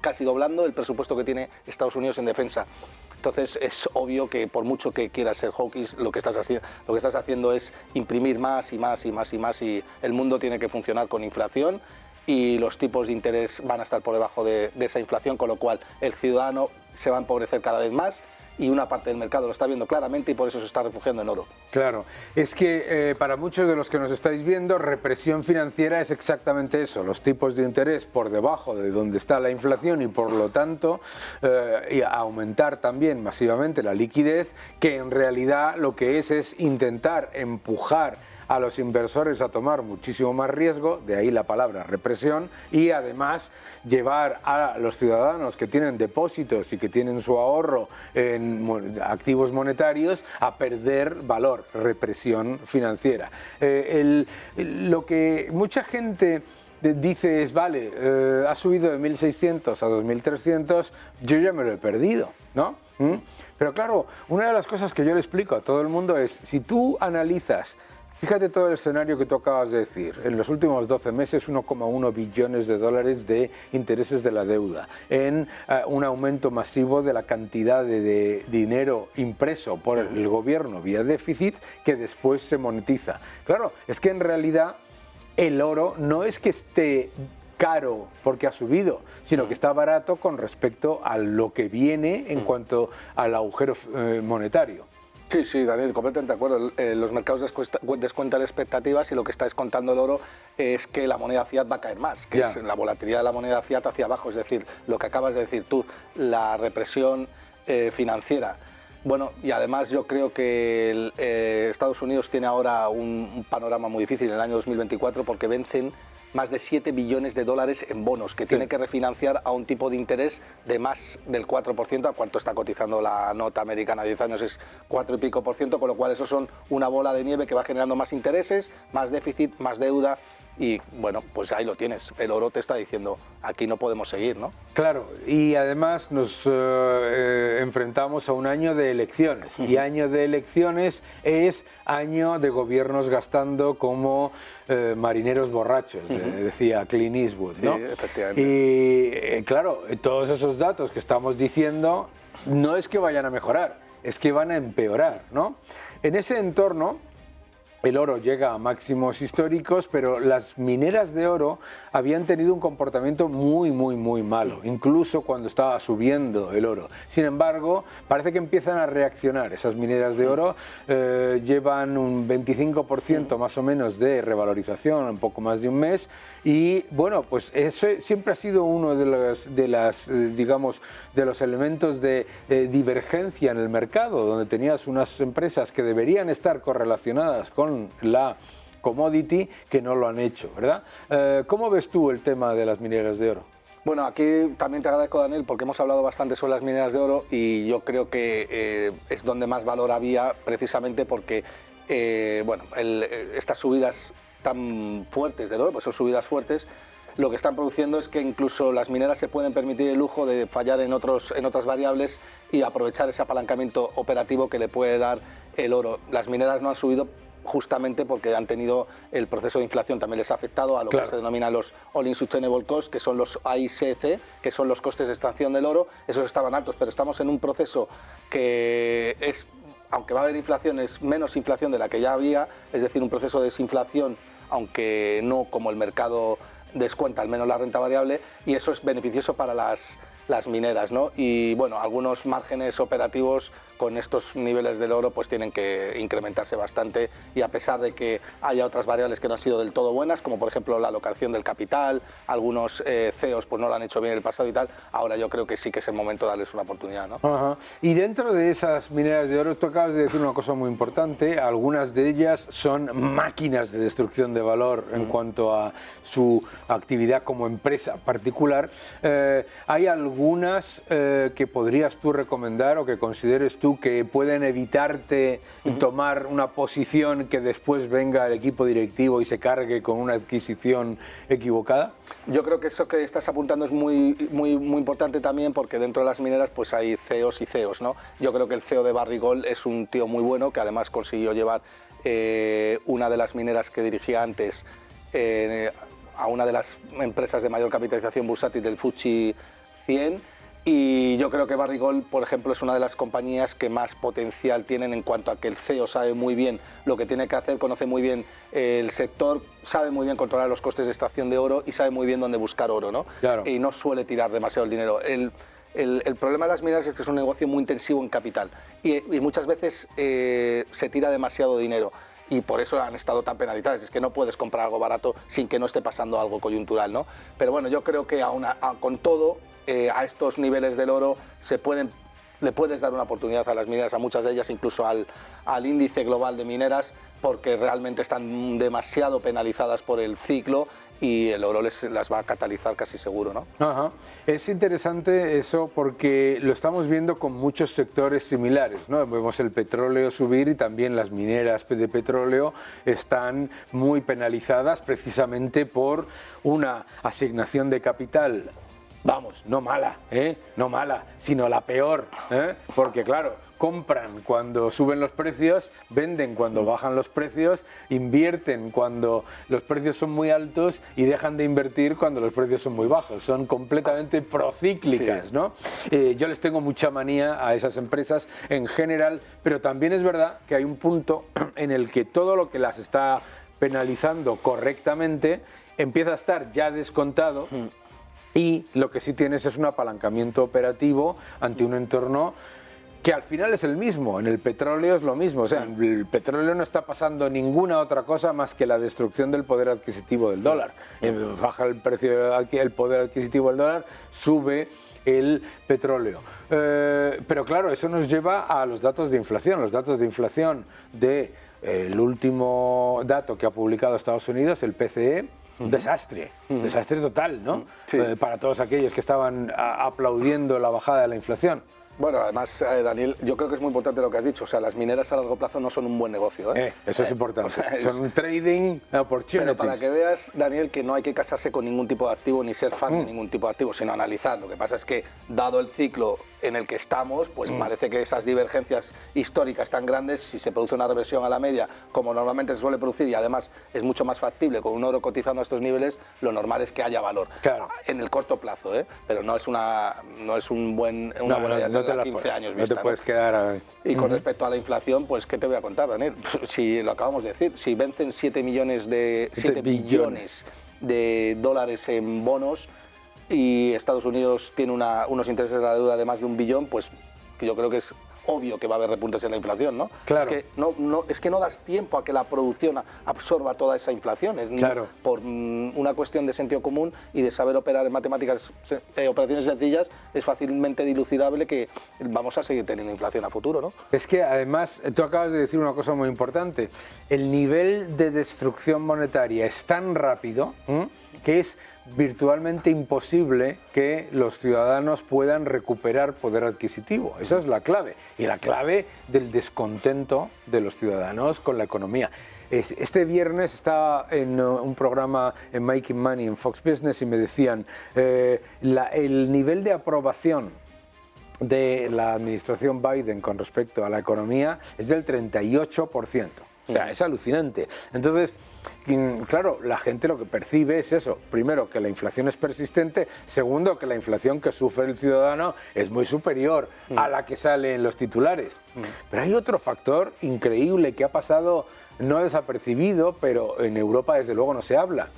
[SPEAKER 3] casi doblando el presupuesto que tiene Estados Unidos en defensa. Entonces es obvio que por mucho que quieras ser hawkish, lo que estás haciendo es imprimir más y más y más y más, y el mundo tiene que funcionar con inflación y los tipos de interés van a estar por debajo de esa inflación, con lo cual el ciudadano se va a empobrecer cada vez más, y una parte del mercado lo está viendo claramente y por eso se está refugiando en oro.
[SPEAKER 1] Claro, es que para muchos de los que nos estáis viendo, represión financiera es exactamente eso, los tipos de interés por debajo de donde está la inflación y por lo tanto y aumentar también masivamente la liquidez, que en realidad lo que es intentar empujar a los inversores a tomar muchísimo más riesgo, de ahí la palabra represión, y además llevar a los ciudadanos que tienen depósitos y que tienen su ahorro en activos monetarios a perder valor, represión financiera. Lo que mucha gente dice es, vale, ha subido de 1.600 a 2.300, yo ya me lo he perdido, ¿no? Pero claro, una de las cosas que yo le explico a todo el mundo es, si tú analizas Fíjate todo el escenario que tú acabas de decir. En los últimos 12 meses, 1,1 billones de dólares de intereses de la deuda, en un aumento masivo de la cantidad de dinero impreso por el gobierno vía déficit que después se monetiza. Claro, es que en realidad el oro no es que esté caro porque ha subido, sino que está barato con respecto a lo que viene en cuanto al agujero monetario.
[SPEAKER 3] Sí, sí, Daniel, completamente de acuerdo. Los mercados descuentan expectativas y lo que está descontando el oro es que la moneda fiat va a caer más, que es la volatilidad de la moneda fiat hacia abajo, es decir, lo que acabas de decir tú, la represión financiera. Bueno, y además yo creo que Estados Unidos tiene ahora un panorama muy difícil en el año 2024 porque vencen más de 7 billones de dólares en bonos que tiene que refinanciar a un tipo de interés de más del 4%, a cuánto está cotizando la nota americana de 10 años es 4 y pico %, con lo cual eso son una bola de nieve que va generando más intereses, más déficit, más deuda. Y bueno, pues ahí lo tienes, el oro te está diciendo, aquí no podemos seguir, ¿no?
[SPEAKER 1] Claro, y además nos enfrentamos a un año de elecciones, y año de elecciones es año de gobiernos gastando como marineros borrachos, decía Clint Eastwood, ¿no?
[SPEAKER 3] Sí, efectivamente.
[SPEAKER 1] Y claro, todos esos datos que estamos diciendo no es que vayan a mejorar, es que van a empeorar, ¿no? En ese entorno, el oro llega a máximos históricos, pero las mineras de oro habían tenido un comportamiento muy malo, incluso cuando estaba subiendo el oro. Sin embargo, parece que empiezan a reaccionar. Esas mineras de oro llevan un 25% más o menos de revalorización, un poco más de un mes, y bueno, pues eso siempre ha sido uno de los elementos de divergencia en el mercado, donde tenías unas empresas que deberían estar correlacionadas con la commodity que no lo han hecho, ¿verdad? ¿Cómo ves tú el tema de las mineras de oro?
[SPEAKER 3] Bueno, aquí también te agradezco, Daniel, porque hemos hablado bastante sobre las mineras de oro y yo creo que es donde más valor había precisamente porque bueno, estas subidas tan fuertes del oro, pues son subidas fuertes, lo que están produciendo es que incluso las mineras se pueden permitir el lujo de fallar en otras variables y aprovechar ese apalancamiento operativo que le puede dar el oro. Las mineras no han subido justamente porque han tenido el proceso de inflación, también les ha afectado a lo que se denomina los All-in Sustainable Costs, que son los AICC, que son los costes de extracción del oro. Esos estaban altos, pero estamos en un proceso que es, aunque va a haber inflación, es menos inflación de la que ya había, es decir, un proceso de desinflación, aunque no como el mercado descuenta, al menos la renta variable, y eso es beneficioso para las mineras, ¿no? Y bueno, algunos márgenes operativos con estos niveles del oro pues tienen que incrementarse bastante, y a pesar de que haya otras variables que no han sido del todo buenas, como por ejemplo la alocación del capital, algunos CEOs pues no lo han hecho bien en el pasado y tal, ahora yo creo que sí que es el momento de darles una oportunidad, ¿no?
[SPEAKER 1] Ajá. Y dentro de esas mineras de oro, tú acabas de decir una cosa muy importante, algunas de ellas son máquinas de destrucción de valor en cuanto a su actividad como empresa particular. ¿Hay algunas que podrías tú recomendar o que consideres tú que pueden evitarte tomar una posición que después venga el equipo directivo y se cargue con una adquisición equivocada?
[SPEAKER 3] Yo creo que eso que estás apuntando es muy importante también, porque dentro de las mineras pues hay CEOs y CEOs, ¿no? Yo creo que el CEO de Barrick es un tío muy bueno, que además consiguió llevar una de las mineras que dirigía antes a una de las empresas de mayor capitalización bursátil del FTSE 100. Y yo creo que Barrick Gold, por ejemplo, es una de las compañías que más potencial tienen en cuanto a que el CEO sabe muy bien lo que tiene que hacer, conoce muy bien el sector, sabe muy bien controlar los costes de extracción de oro y sabe muy bien dónde buscar oro, ¿no?
[SPEAKER 1] Claro.
[SPEAKER 3] Y no suele tirar demasiado el dinero. El problema de las mineras es que es un negocio muy intensivo en capital y muchas veces se tira demasiado dinero. Y por eso han estado tan penalizadas. Es que no puedes comprar algo barato sin que no esté pasando algo coyuntural, ¿no? Pero bueno, yo creo que con todo, a estos niveles del oro le puedes dar una oportunidad a las mineras, a muchas de ellas, incluso al índice global de mineras, porque realmente están demasiado penalizadas por el ciclo y el oro las va a catalizar casi seguro, ¿no?
[SPEAKER 1] Ajá. Es interesante eso porque lo estamos viendo con muchos sectores similares, ¿no? Vemos el petróleo subir y también las mineras de petróleo están muy penalizadas precisamente por una asignación de capital vamos, no mala, no mala, sino la peor, porque claro, compran cuando suben los precios, venden cuando bajan los precios, invierten cuando los precios son muy altos y dejan de invertir cuando los precios son muy bajos. Son completamente procíclicas, ¿no? Yo les tengo mucha manía a esas empresas en general, pero también es verdad que hay un punto en el que todo lo que las está penalizando correctamente empieza a estar ya descontado. Y lo que sí tienes es un apalancamiento operativo ante un entorno que al final es el mismo. En el petróleo es lo mismo. O sea, en el petróleo no está pasando ninguna otra cosa más que la destrucción del poder adquisitivo del dólar. Baja el precio, el poder adquisitivo del dólar, sube el petróleo. Pero claro, eso nos lleva a los datos de inflación. Los datos de inflación del último dato que ha publicado Estados Unidos, el PCE, un desastre, desastre total, ¿no?
[SPEAKER 3] Sí.
[SPEAKER 1] Para todos aquellos que estaban aplaudiendo la bajada de la inflación.
[SPEAKER 3] Bueno, además, Daniel, yo creo que es muy importante lo que has dicho. O sea, las mineras a largo plazo no son un buen negocio.
[SPEAKER 1] Eso es importante.
[SPEAKER 3] O sea,
[SPEAKER 1] son un trading opportunities.
[SPEAKER 3] Pero para que veas, Daniel, que no hay que casarse con ningún tipo de activo ni ser fan de ningún tipo de activo, sino analizar. Lo que pasa es que, dado el ciclo en el que estamos, pues parece que esas divergencias históricas tan grandes, si se produce una reversión a la media, como normalmente se suele producir, y además es mucho más factible con un oro cotizando a estos niveles, lo normal es que haya valor.
[SPEAKER 1] Claro.
[SPEAKER 3] En el corto plazo, pero no es una buena idea. 15 años vista,
[SPEAKER 1] no te puedes quedar a...
[SPEAKER 3] Y con respecto a la inflación, pues ¿qué te voy a contar, Daniel? Si lo acabamos de decir, si vencen 7 billones de dólares en bonos y Estados Unidos tiene unos intereses de la deuda de más de 1 billón, pues yo creo que es obvio que va a haber repuntes en la inflación, ¿no?
[SPEAKER 1] Claro.
[SPEAKER 3] Es que no das tiempo a que la producción absorba toda esa inflación, es por una cuestión de sentido común y de saber operar en matemáticas, operaciones sencillas, es fácilmente dilucidable que vamos a seguir teniendo inflación a futuro, ¿no?
[SPEAKER 1] Es que además, tú acabas de decir una cosa muy importante, el nivel de destrucción monetaria es tan rápido que es virtualmente imposible que los ciudadanos puedan recuperar poder adquisitivo. Esa es la clave, y la clave del descontento de los ciudadanos con la economía. Este viernes estaba en un programa en Making Money en Fox Business y me decían el nivel de aprobación de la administración Biden con respecto a la economía es del 38%. O sea, es alucinante. Entonces, claro, la gente lo que percibe es eso. Primero, que la inflación es persistente. Segundo, que la inflación que sufre el ciudadano es muy superior a la que sale en los titulares. Pero hay otro factor increíble que ha pasado no desapercibido, pero en Europa desde luego no se habla.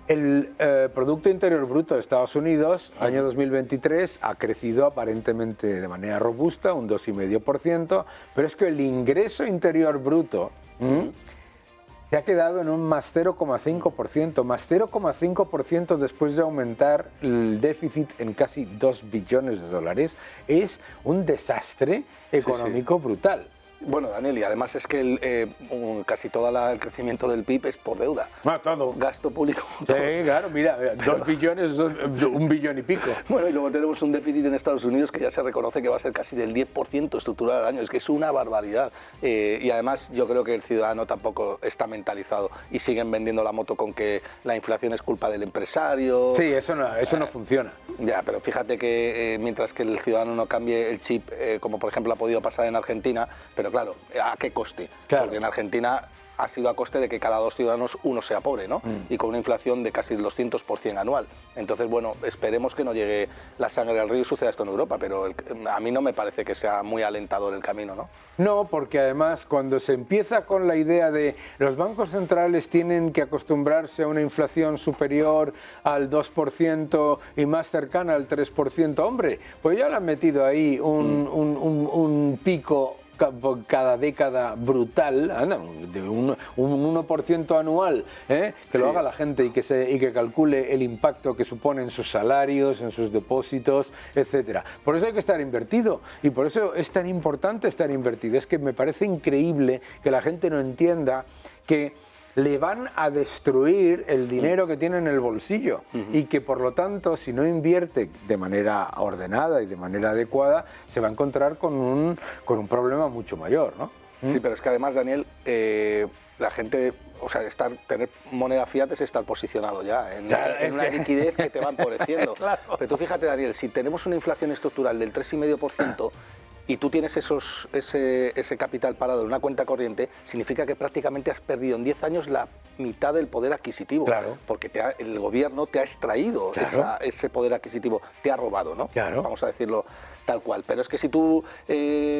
[SPEAKER 1] El Producto Interior Bruto de Estados Unidos, año 2023, ha crecido aparentemente de manera robusta, un 2,5%, pero es que el ingreso interior bruto se ha quedado en un más 0,5%, más 0,5% después de aumentar el déficit en casi 2 billones de dólares. Es un desastre económico brutal.
[SPEAKER 3] Bueno, Daniel, y además es que casi todo el crecimiento del PIB es por deuda.
[SPEAKER 1] Todo.
[SPEAKER 3] Gasto público. Todo.
[SPEAKER 1] Sí, claro, mira, 2 billones son 1 billón y pico.
[SPEAKER 3] Bueno, y luego tenemos un déficit en Estados Unidos que ya se reconoce que va a ser casi del 10% estructural al año. Es que es una barbaridad. Y además yo creo que el ciudadano tampoco está mentalizado y siguen vendiendo la moto con que la inflación es culpa del empresario.
[SPEAKER 1] Sí, eso no funciona.
[SPEAKER 3] Ya, pero fíjate que mientras que el ciudadano no cambie el chip, como por ejemplo ha podido pasar en Argentina, pero claro, ¿a qué coste?
[SPEAKER 1] Claro.
[SPEAKER 3] Porque en Argentina ha sido a coste de que cada 2 ciudadanos uno sea pobre, ¿no? Y con una inflación de casi el 200% anual. Entonces, bueno, esperemos que no llegue la sangre al río y suceda esto en Europa, pero a mí no me parece que sea muy alentador el camino, ¿no?
[SPEAKER 1] No, porque además cuando se empieza con la idea de los bancos centrales tienen que acostumbrarse a una inflación superior al 2% y más cercana al 3%, hombre, pues ya le han metido ahí un pico cada década brutal, de un 1% anual, que lo haga la gente y que calcule el impacto que supone en sus salarios, en sus depósitos, etcétera. Por eso hay que estar invertido y por eso es tan importante estar invertido. Es que me parece increíble que la gente no entienda que le van a destruir el dinero que tiene en el bolsillo y que por lo tanto si no invierte de manera ordenada y de manera adecuada se va a encontrar con un problema mucho mayor, ¿no?
[SPEAKER 3] Sí, pero es que además, Daniel, la gente, o sea, tener moneda fiat es estar posicionado ya en una liquidez que te va empobreciendo.
[SPEAKER 1] Claro.
[SPEAKER 3] Pero tú fíjate, Daniel, si tenemos una inflación estructural del 3,5%, y tú tienes ese capital parado en una cuenta corriente, significa que prácticamente has perdido en 10 años la mitad del poder adquisitivo.
[SPEAKER 1] Claro.
[SPEAKER 3] Porque el gobierno te ha extraído ese poder adquisitivo, te ha robado, ¿no?
[SPEAKER 1] Claro.
[SPEAKER 3] Vamos a decirlo tal cual. Pero es que si tú,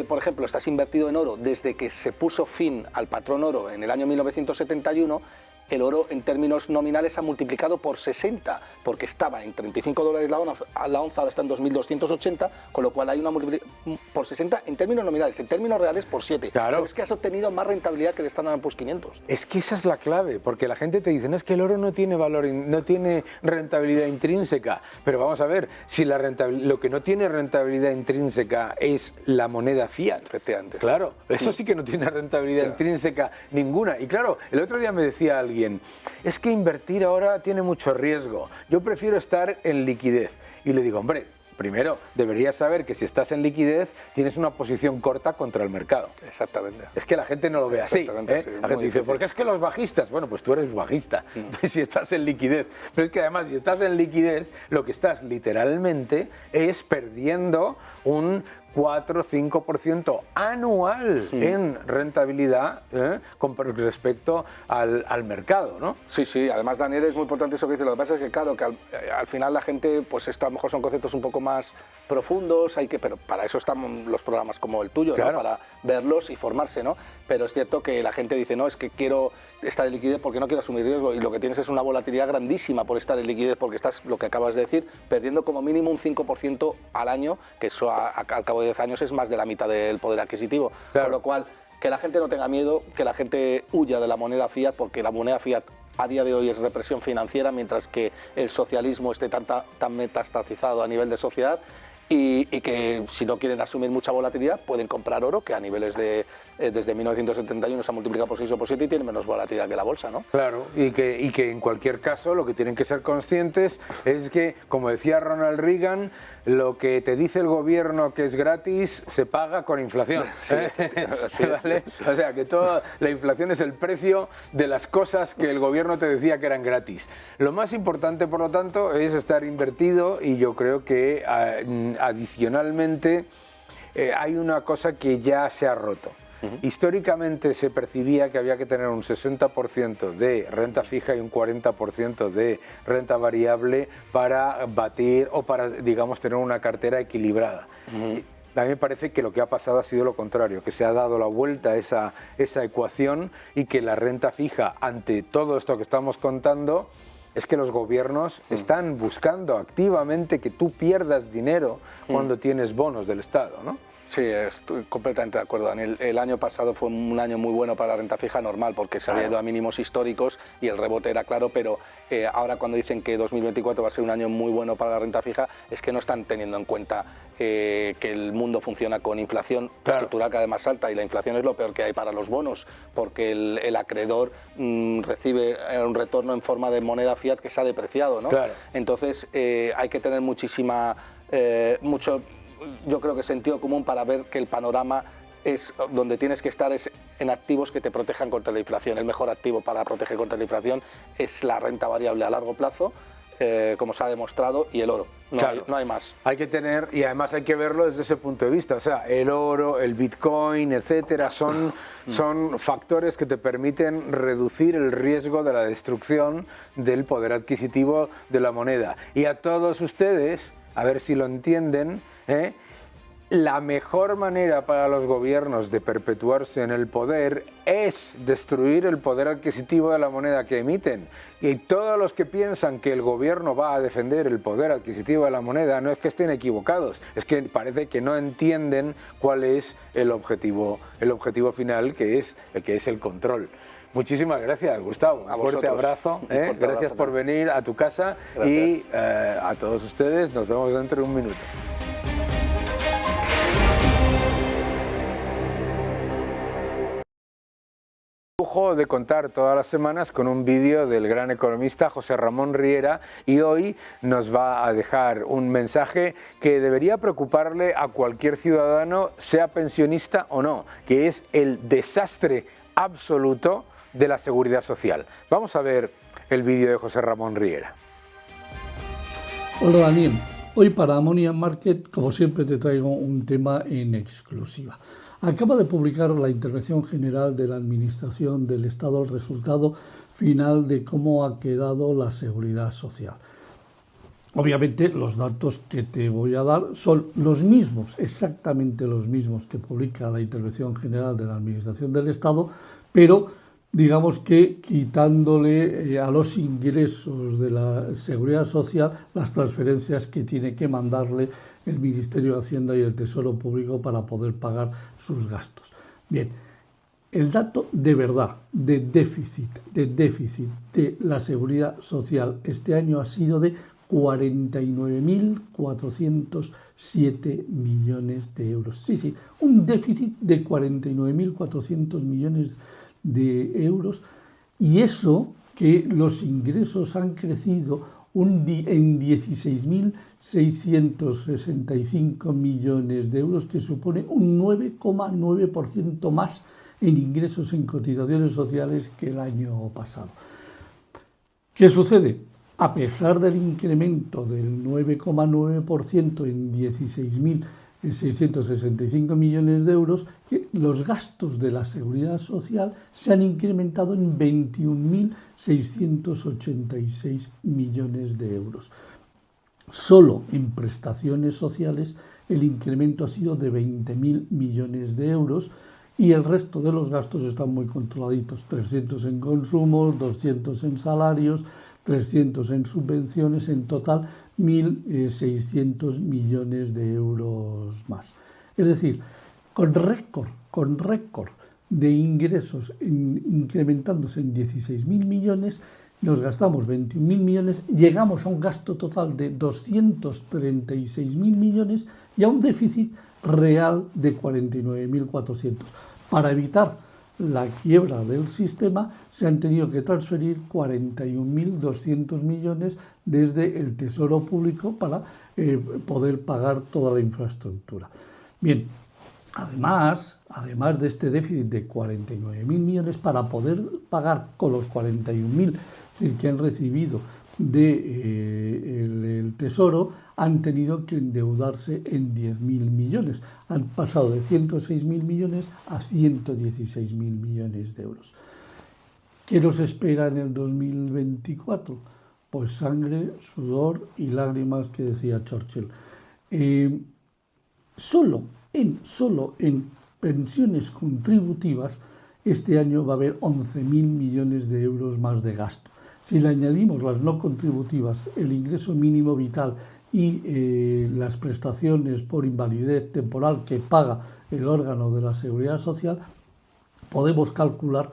[SPEAKER 3] por ejemplo, estás invertido en oro desde que se puso fin al patrón oro en el año 1971, el oro en términos nominales ha multiplicado por 60, porque estaba en $35 la onza, ahora está en 2.280, con lo cual hay una multiplicación por 60 en términos nominales, en términos reales por 7.
[SPEAKER 1] Claro.
[SPEAKER 3] Pero es que has obtenido más rentabilidad que el Standard & Poor's 500.
[SPEAKER 1] Es que esa es la clave, porque la gente te dice, no, es que el oro no tiene valor, no tiene rentabilidad intrínseca, pero vamos a ver, si lo que no tiene rentabilidad intrínseca es la moneda fiat.
[SPEAKER 3] Efectivamente.
[SPEAKER 1] Claro, eso sí que no tiene rentabilidad intrínseca ninguna. Y claro, el otro día me decía alguien, es que invertir ahora tiene mucho riesgo, yo prefiero estar en liquidez. Y le digo, hombre, primero, deberías saber que si estás en liquidez tienes una posición corta contra el mercado.
[SPEAKER 3] Exactamente.
[SPEAKER 1] Es que la gente no lo ve así.
[SPEAKER 3] Sí,
[SPEAKER 1] la gente dice, ¿por qué es que los bajistas? Bueno, pues tú eres bajista, si estás en liquidez. Pero es que además, si estás en liquidez, lo que estás literalmente es perdiendo un 4-5% anual en rentabilidad con respecto al mercado, ¿no?
[SPEAKER 3] Sí, sí, además, Daniel, es muy importante eso que dice. Lo que pasa es que, claro, que al final la gente, pues esto a lo mejor son conceptos un poco más profundos, pero para eso están los programas como el tuyo,
[SPEAKER 1] claro,
[SPEAKER 3] ¿no? Para verlos y formarse, ¿no? Pero es cierto que la gente dice, no, es que quiero estar en liquidez porque no quiero asumir riesgo, y lo que tienes es una volatilidad grandísima por estar en liquidez, porque estás, lo que acabas de decir, perdiendo como mínimo un 5% al año, que eso al cabo de 10 años es más de la mitad del poder adquisitivo. Claro. Con lo cual, que la gente no tenga miedo, que la gente huya de la moneda fiat, porque la moneda fiat a día de hoy es represión financiera, mientras que el socialismo esté tan metastazizado a nivel de sociedad. Y que si no quieren asumir mucha volatilidad pueden comprar oro, que a niveles desde 1971 se ha multiplicado por 6 o por 7 y tiene menos volatilidad que la bolsa, ¿no?
[SPEAKER 1] Claro, y que en cualquier caso lo que tienen que ser conscientes es que, como decía Ronald Reagan, lo que te dice el gobierno que es gratis se paga con inflación.
[SPEAKER 3] Sí,
[SPEAKER 1] ¿Vale? O sea, que toda la inflación es el precio de las cosas que el gobierno te decía que eran gratis. Lo más importante, por lo tanto, es estar invertido, y yo creo que adicionalmente hay una cosa que ya se ha roto. Históricamente se percibía que había que tener un 60% de renta fija y un 40% de renta variable para batir o para, digamos, tener una cartera equilibrada. A mí me parece que lo que ha pasado ha sido lo contrario, que se ha dado la vuelta a esa ecuación, y que la renta fija, ante todo esto que estamos contando, es que los gobiernos están buscando activamente que tú pierdas dinero cuando tienes bonos del Estado, ¿no?
[SPEAKER 3] Sí, estoy completamente de acuerdo, Daniel. El año pasado fue un año muy bueno para la renta fija, normal, porque se había ido a mínimos históricos y el rebote era claro, pero ahora cuando dicen que 2024 va a ser un año muy bueno para la renta fija, es que no están teniendo en cuenta que el mundo funciona con inflación estructural cada vez más alta, y la inflación es lo peor que hay para los bonos, porque el acreedor recibe un retorno en forma de moneda fiat que se ha depreciado, ¿no? Claro. Entonces hay que tener mucho, yo creo que sentido común para ver que el panorama es donde tienes que estar es en activos que te protejan contra la inflación. El mejor activo para proteger contra la inflación es la renta variable a largo plazo, como se ha demostrado, y el oro. No hay más.
[SPEAKER 1] Hay que tener, y además hay que verlo desde ese punto de vista. O sea, el oro, el Bitcoin, etcétera, son factores que te permiten reducir el riesgo de la destrucción del poder adquisitivo de la moneda. Y a todos ustedes, a ver si lo entienden, la mejor manera para los gobiernos de perpetuarse en el poder es destruir el poder adquisitivo de la moneda que emiten. Y todos los que piensan que el gobierno va a defender el poder adquisitivo de la moneda no es que estén equivocados, es que parece que no entienden cuál es el objetivo final, que es el control. Muchísimas gracias, Gustavo. Un fuerte abrazo. Gracias por venir a tu casa. Gracias. Y a todos ustedes nos vemos dentro de un minuto. lujo de contar todas las semanas con un vídeo del gran economista José Ramón Riera, y hoy nos va a dejar un mensaje que debería preocuparle a cualquier ciudadano, sea pensionista o no, que es el desastre absoluto de la seguridad social. Vamos a ver el vídeo de José Ramón Riera.
[SPEAKER 4] Hola Daniel, hoy para Money and Market, como siempre, te traigo un tema en exclusiva. Acaba de publicar la Intervención General de la Administración del Estado el resultado final de cómo ha quedado la seguridad social. Obviamente los datos que te voy a dar son los mismos, exactamente los mismos que publica la Intervención General de la Administración del Estado, pero digamos que quitándole a los ingresos de la seguridad social las transferencias que tiene que mandarle el Ministerio de Hacienda y el Tesoro Público para poder pagar sus gastos. Bien, el dato de verdad de déficit de la seguridad social este año ha sido de 49.407 millones de euros. Sí, un déficit de 49.400 millones de euros, y eso que los ingresos han crecido en 16.665 millones de euros, que supone un 9,9% más en ingresos en cotizaciones sociales que el año pasado. ¿Qué sucede? A pesar del incremento del 9,9% en 16.665 millones de euros, los gastos de la seguridad social se han incrementado en 21.686 millones de euros. Solo en prestaciones sociales el incremento ha sido de 20.000 millones de euros, y el resto de los gastos están muy controladitos: 300 en consumos, 200 en salarios, 300 en subvenciones, en total 1.600 millones de euros más. Es decir, con récord de ingresos incrementándose en 16.000 millones, nos gastamos 21.000 millones, llegamos a un gasto total de 236.000 millones y a un déficit real de 49.400. Para evitar la quiebra del sistema se han tenido que transferir 41.200 millones desde el Tesoro Público para poder pagar toda la infraestructura. Bien, además de este déficit de 49.000 millones, para poder pagar con los 41.000, es decir, que han recibido del Tesoro, han tenido que endeudarse en 10.000 millones. Han pasado de 106.000 millones a 116.000 millones de euros. ¿Qué nos espera en el 2024? Pues sangre, sudor y lágrimas, que decía Churchill. Solo en pensiones contributivas este año va a haber 11.000 millones de euros más de gasto. Si le añadimos las no contributivas, el ingreso mínimo vital y las prestaciones por invalidez temporal que paga el órgano de la Seguridad Social, podemos calcular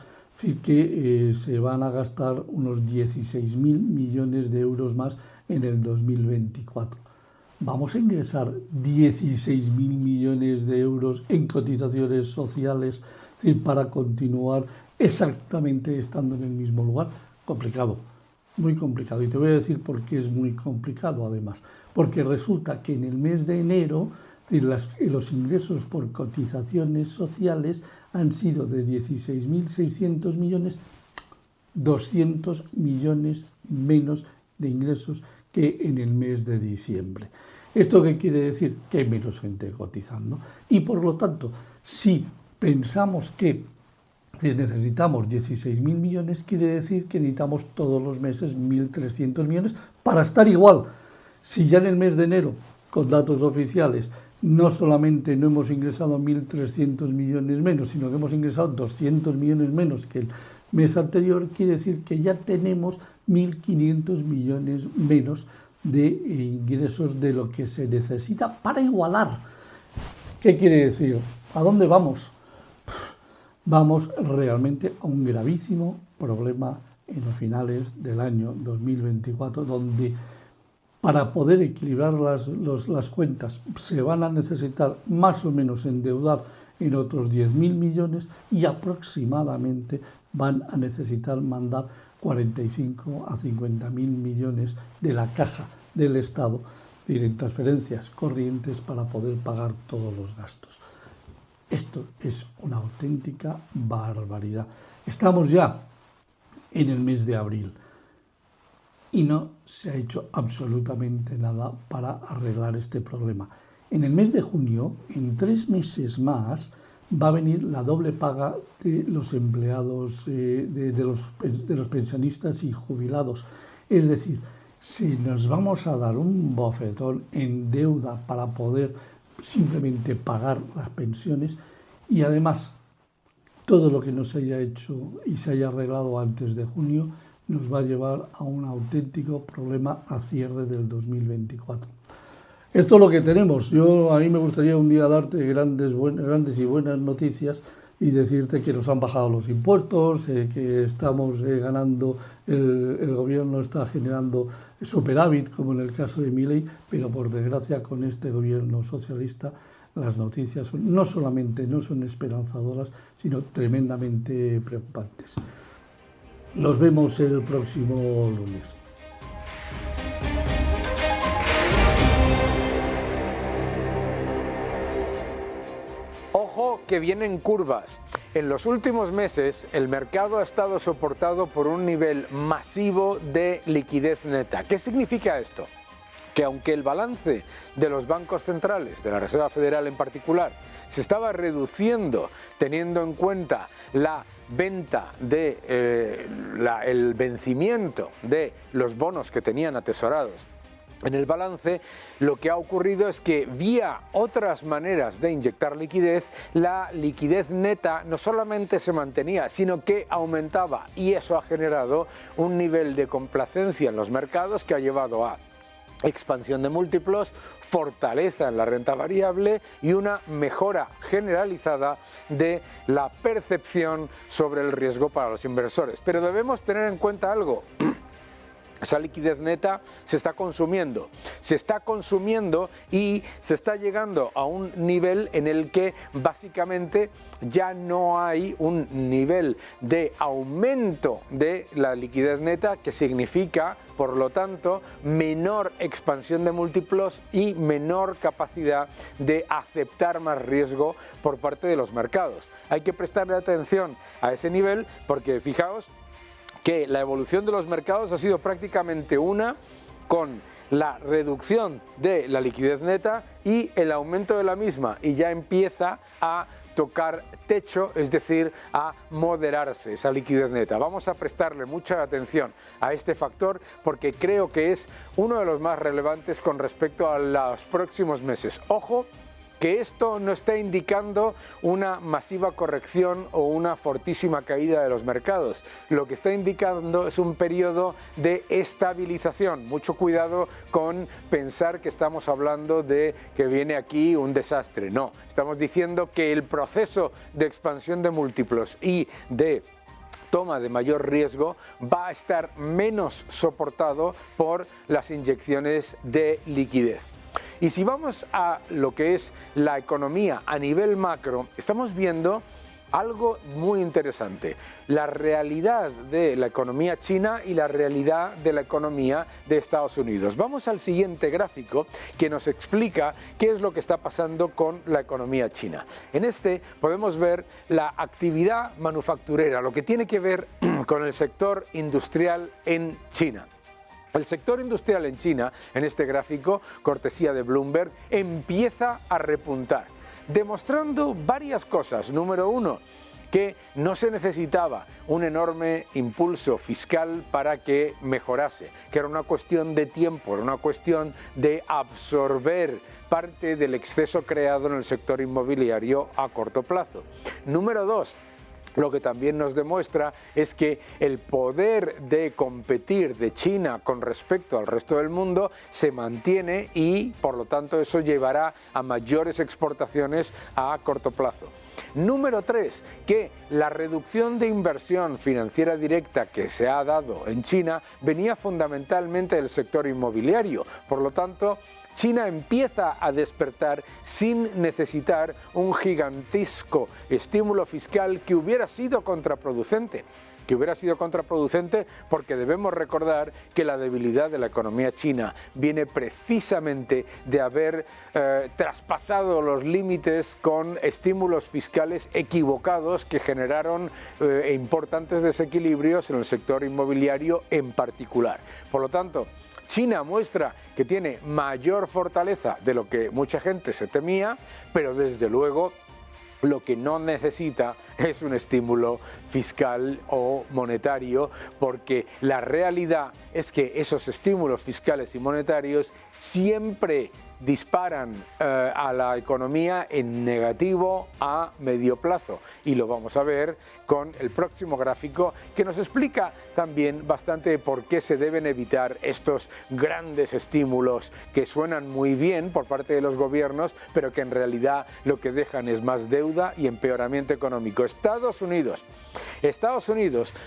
[SPEAKER 4] que se van a gastar unos 16.000 millones de euros más en el 2024. Vamos a ingresar 16.000 millones de euros en cotizaciones sociales, para continuar exactamente estando en el mismo lugar. Complicado, muy complicado. Y te voy a decir por qué es muy complicado, además. Porque resulta que en el mes de enero los ingresos por cotizaciones sociales han sido de 16.600 millones, 200 millones menos de ingresos que en el mes de diciembre. ¿Esto qué quiere decir? Que hay menos gente cotizando. Y por lo tanto, si pensamos que necesitamos 16.000 millones, quiere decir que necesitamos todos los meses 1.300 millones para estar igual. Si ya en el mes de enero, con datos oficiales, no solamente no hemos ingresado 1.300 millones menos, sino que hemos ingresado 200 millones menos que el mes anterior, quiere decir que ya tenemos 1.500 millones menos de ingresos de lo que se necesita para igualar. ¿Qué quiere decir? ¿A dónde vamos? Vamos realmente a un gravísimo problema en los finales del año 2024, donde para poder equilibrar las cuentas se van a necesitar más o menos endeudar en otros 10.000 millones y aproximadamente van a necesitar mandar 45 a 50.000 millones de la caja del Estado en transferencias corrientes para poder pagar todos los gastos. Esto es una auténtica barbaridad. Estamos ya en el mes de abril y no se ha hecho absolutamente nada para arreglar este problema. En el mes de junio, en 3 meses más, va a venir la doble paga de los empleados, de los pensionistas y jubilados. Es decir, si nos vamos a dar un bofetón en deuda para poder simplemente pagar las pensiones, y además todo lo que no se haya hecho y se haya arreglado antes de junio nos va a llevar a un auténtico problema a cierre del 2024. Esto es lo que tenemos. A mí me gustaría un día darte grandes y buenas noticias y decirte que nos han bajado los impuestos, que estamos ganando, el gobierno está generando superávit, como en el caso de Milei, pero por desgracia con este gobierno socialista las noticias no solamente no son esperanzadoras, sino tremendamente preocupantes. Nos vemos el próximo lunes.
[SPEAKER 1] Ojo que vienen curvas. En los últimos meses el mercado ha estado soportado por un nivel masivo de liquidez neta. ¿Qué significa esto? Que aunque el balance de los bancos centrales, de la Reserva Federal en particular, se estaba reduciendo teniendo en cuenta la venta el vencimiento de los bonos que tenían atesorados en el balance, lo que ha ocurrido es que vía otras maneras de inyectar liquidez, la liquidez neta no solamente se mantenía, sino que aumentaba, y eso ha generado un nivel de complacencia en los mercados que ha llevado a expansión de múltiplos, fortaleza en la renta variable y una mejora generalizada de la percepción sobre el riesgo para los inversores. Pero debemos tener en cuenta algo. Esa liquidez neta se está consumiendo y se está llegando a un nivel en el que básicamente ya no hay un nivel de aumento de la liquidez neta, que significa, por lo tanto, menor expansión de múltiplos y menor capacidad de aceptar más riesgo por parte de los mercados. Hay que prestarle atención a ese nivel porque, fijaos, que la evolución de los mercados ha sido prácticamente una, con la reducción de la liquidez neta y el aumento de la misma, y ya empieza a tocar techo, es decir, a moderarse esa liquidez neta. Vamos a prestarle mucha atención a este factor porque creo que es uno de los más relevantes con respecto a los próximos meses. Ojo, que esto no está indicando una masiva corrección o una fortísima caída de los mercados. Lo que está indicando es un periodo de estabilización. Mucho cuidado con pensar que estamos hablando de que viene aquí un desastre. No, estamos diciendo que el proceso de expansión de múltiplos y de toma de mayor riesgo va a estar menos soportado por las inyecciones de liquidez. Y si vamos a lo que es la economía a nivel macro, estamos viendo algo muy interesante: la realidad de la economía china y la realidad de la economía de Estados Unidos. Vamos al siguiente gráfico que nos explica qué es lo que está pasando con la economía china. En este podemos ver la actividad manufacturera, lo que tiene que ver con el sector industrial en China. El sector industrial en China, en este gráfico, cortesía de Bloomberg, empieza a repuntar, demostrando varias cosas. Número uno, que no se necesitaba un enorme impulso fiscal para que mejorase, que era una cuestión de tiempo, era una cuestión de absorber parte del exceso creado en el sector inmobiliario a corto plazo. Número dos, lo que también nos demuestra es que el poder de competir de China con respecto al resto del mundo se mantiene y, por lo tanto, eso llevará a mayores exportaciones a corto plazo. Número 3, que la reducción de inversión financiera directa que se ha dado en China venía fundamentalmente del sector inmobiliario. Por lo tanto, China empieza a despertar sin necesitar un gigantesco estímulo fiscal que hubiera sido contraproducente. Porque debemos recordar que la debilidad de la economía china viene precisamente de haber traspasado los límites con estímulos fiscales equivocados que generaron importantes desequilibrios en el sector inmobiliario en particular. Por lo tanto, China muestra que tiene mayor fortaleza de lo que mucha gente se temía, pero desde luego lo que no necesita es un estímulo fiscal o monetario, porque la realidad es que esos estímulos fiscales y monetarios siempre disparan a la economía en negativo a medio plazo, y lo vamos a ver con el próximo gráfico, que nos explica también bastante de por qué se deben evitar estos grandes estímulos que suenan muy bien por parte de los gobiernos, pero que en realidad lo que dejan es más deuda y empeoramiento económico. Estados Unidos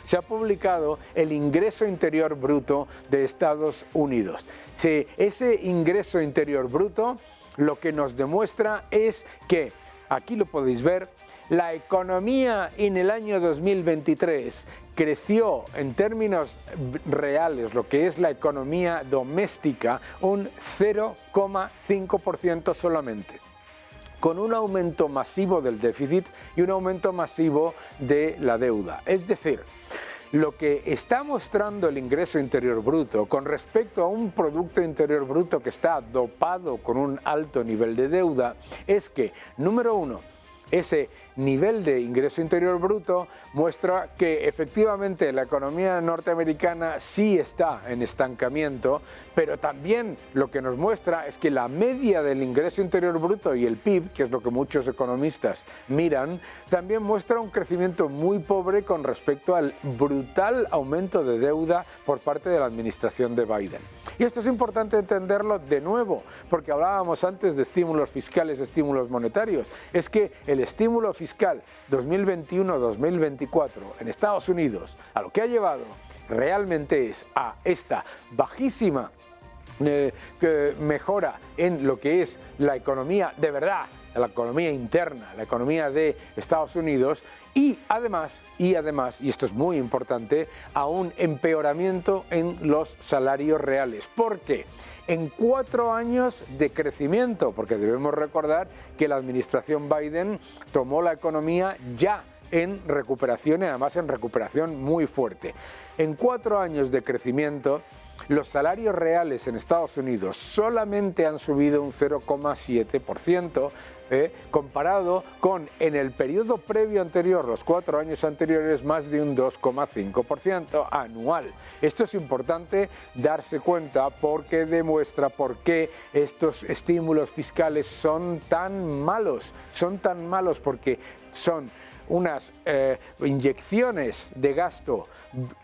[SPEAKER 1] se ha publicado el ingreso interior bruto de Estados Unidos. Ese ingreso interior bruto lo que nos demuestra es que, aquí lo podéis ver, la economía en el año 2023 creció en términos reales, lo que es la economía doméstica, un 0,5% solamente, con un aumento masivo del déficit y un aumento masivo de la deuda. Es decir, lo que está mostrando el ingreso interior bruto con respecto a un Producto Interior Bruto que está dopado con un alto nivel de deuda es que, número uno, ese nivel de ingreso interior bruto muestra que efectivamente la economía norteamericana sí está en estancamiento, pero también lo que nos muestra es que la media del ingreso interior bruto y el PIB, que es lo que muchos economistas miran, también muestra un crecimiento muy pobre con respecto al brutal aumento de deuda por parte de la administración de Biden. Y esto es importante entenderlo de nuevo, porque hablábamos antes de estímulos fiscales, estímulos monetarios. Es que el estímulo fiscal 2021-2024 en Estados Unidos a lo que ha llevado realmente es a esta bajísima mejora en lo que es la economía de verdad, la economía interna, la economía de Estados Unidos, y además, y esto es muy importante, a un empeoramiento en los salarios reales. ¿Por qué? En 4 años de crecimiento, porque debemos recordar que la administración Biden tomó la economía ya en recuperación, y además en recuperación muy fuerte. En 4 años de crecimiento, los salarios reales en Estados Unidos solamente han subido un 0,7%, comparado con en el periodo previo anterior, los 4 años anteriores, más de un 2,5% anual. Esto es importante darse cuenta porque demuestra por qué estos estímulos fiscales son tan malos. Son tan malos porque son unas inyecciones de gasto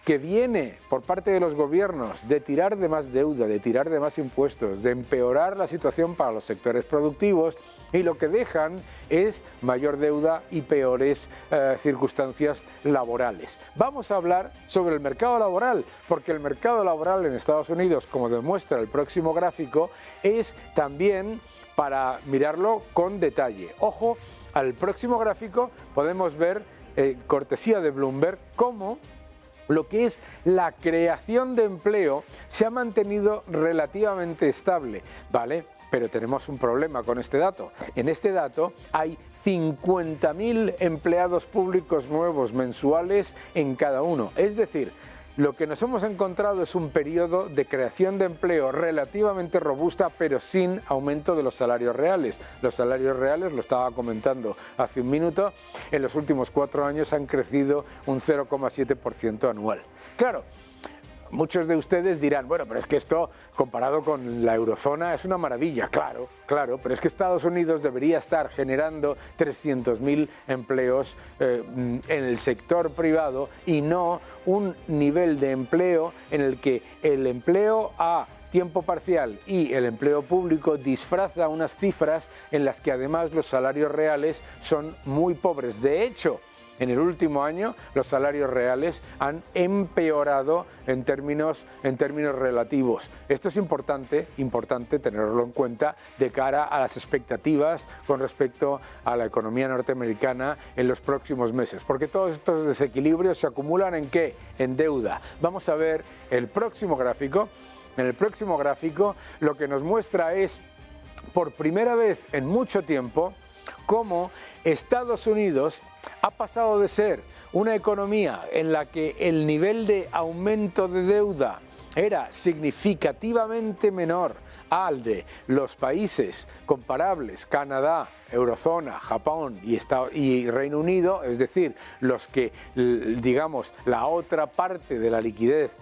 [SPEAKER 1] que viene por parte de los gobiernos de tirar de más deuda, de tirar de más impuestos, de empeorar la situación para los sectores productivos, y lo que dejan es mayor deuda y peores circunstancias laborales. Vamos a hablar sobre el mercado laboral, porque el mercado laboral en Estados Unidos, como demuestra el próximo gráfico, es también para mirarlo con detalle. Ojo, al próximo gráfico podemos ver, cortesía de Bloomberg, cómo lo que es la creación de empleo se ha mantenido relativamente estable, ¿vale? Pero tenemos un problema con este dato. En este dato hay 50.000 empleados públicos nuevos mensuales en cada uno. Es decir, lo que nos hemos encontrado es un periodo de creación de empleo relativamente robusta, pero sin aumento de los salarios reales. Los salarios reales, lo estaba comentando hace un minuto, en los últimos 4 años han crecido un 0,7% anual. Claro, muchos de ustedes dirán, bueno, pero es que esto comparado con la eurozona es una maravilla. Claro, pero es que Estados Unidos debería estar generando 300.000 empleos en el sector privado, y no un nivel de empleo en el que el empleo ha tiempo parcial y el empleo público disfraza unas cifras en las que además los salarios reales son muy pobres. De hecho, en el último año los salarios reales han empeorado en términos relativos. Esto es importante tenerlo en cuenta de cara a las expectativas con respecto a la economía norteamericana en los próximos meses, porque todos estos desequilibrios se acumulan ¿en qué? En deuda. Vamos a ver el próximo gráfico. En el próximo gráfico lo que nos muestra es, por primera vez en mucho tiempo, cómo Estados Unidos ha pasado de ser una economía en la que el nivel de aumento de deuda era significativamente menor al de los países comparables, Canadá, Eurozona, Japón y Reino Unido, es decir, los que, digamos, la otra parte de la liquidez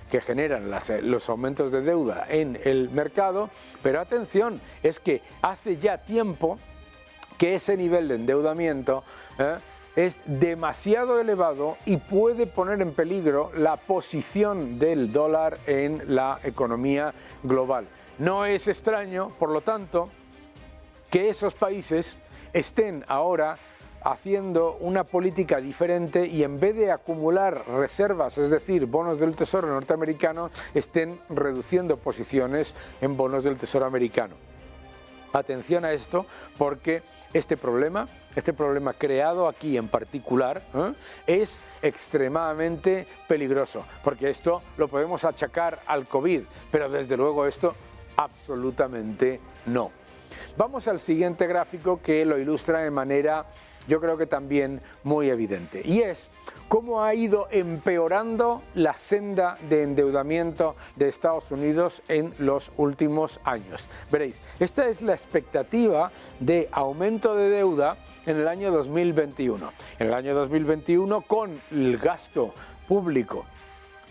[SPEAKER 1] que generan los aumentos de deuda en el mercado. Pero atención, es que hace ya tiempo que ese nivel de endeudamiento es demasiado elevado y puede poner en peligro la posición del dólar en la economía global. No es extraño, por lo tanto, que esos países estén ahora haciendo una política diferente y en vez de acumular reservas, es decir, bonos del Tesoro norteamericano, estén reduciendo posiciones en bonos del Tesoro americano. Atención a esto, porque este problema creado aquí en particular es extremadamente peligroso, porque esto lo podemos achacar al COVID, pero desde luego esto absolutamente no. Vamos al siguiente gráfico que lo ilustra de manera, yo creo que también muy evidente, y es cómo ha ido empeorando la senda de endeudamiento de Estados Unidos en los últimos años. Veréis, esta es la expectativa de aumento de deuda en el año 2021. En el año 2021, con el gasto público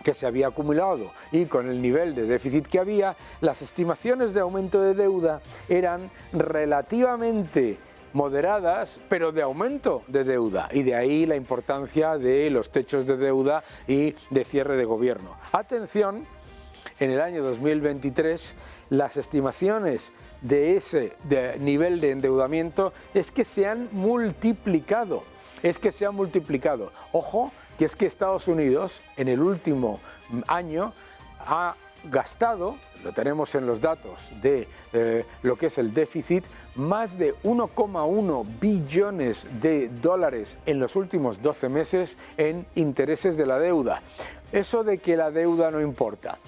[SPEAKER 1] que se había acumulado y con el nivel de déficit que había, las estimaciones de aumento de deuda eran relativamente moderadas, pero de aumento de deuda, y de ahí la importancia de los techos de deuda y de cierre de gobierno. Atención, en el año 2023 las estimaciones de ese nivel de endeudamiento es que se han multiplicado, Ojo, que es que Estados Unidos en el último año ha gastado, lo tenemos en los datos de lo que es el déficit, más de 1,1 billones de dólares en los últimos 12 meses en intereses de la deuda. Eso de que la deuda no importa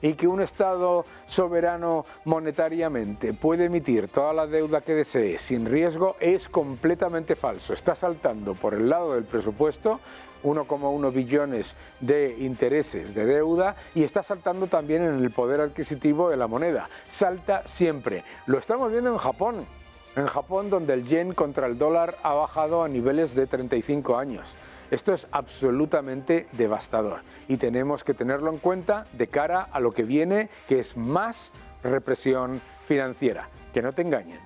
[SPEAKER 1] y que un Estado soberano monetariamente puede emitir toda la deuda que desee sin riesgo es completamente falso. Está saltando por el lado del presupuesto 1,1 billones de intereses de deuda y está saltando también en el poder adquisitivo de la moneda. Salta siempre. Lo estamos viendo en Japón. En Japón, donde el yen contra el dólar ha bajado a niveles de 35 años. Esto es absolutamente devastador y tenemos que tenerlo en cuenta de cara a lo que viene, que es más represión financiera. Que no te engañen.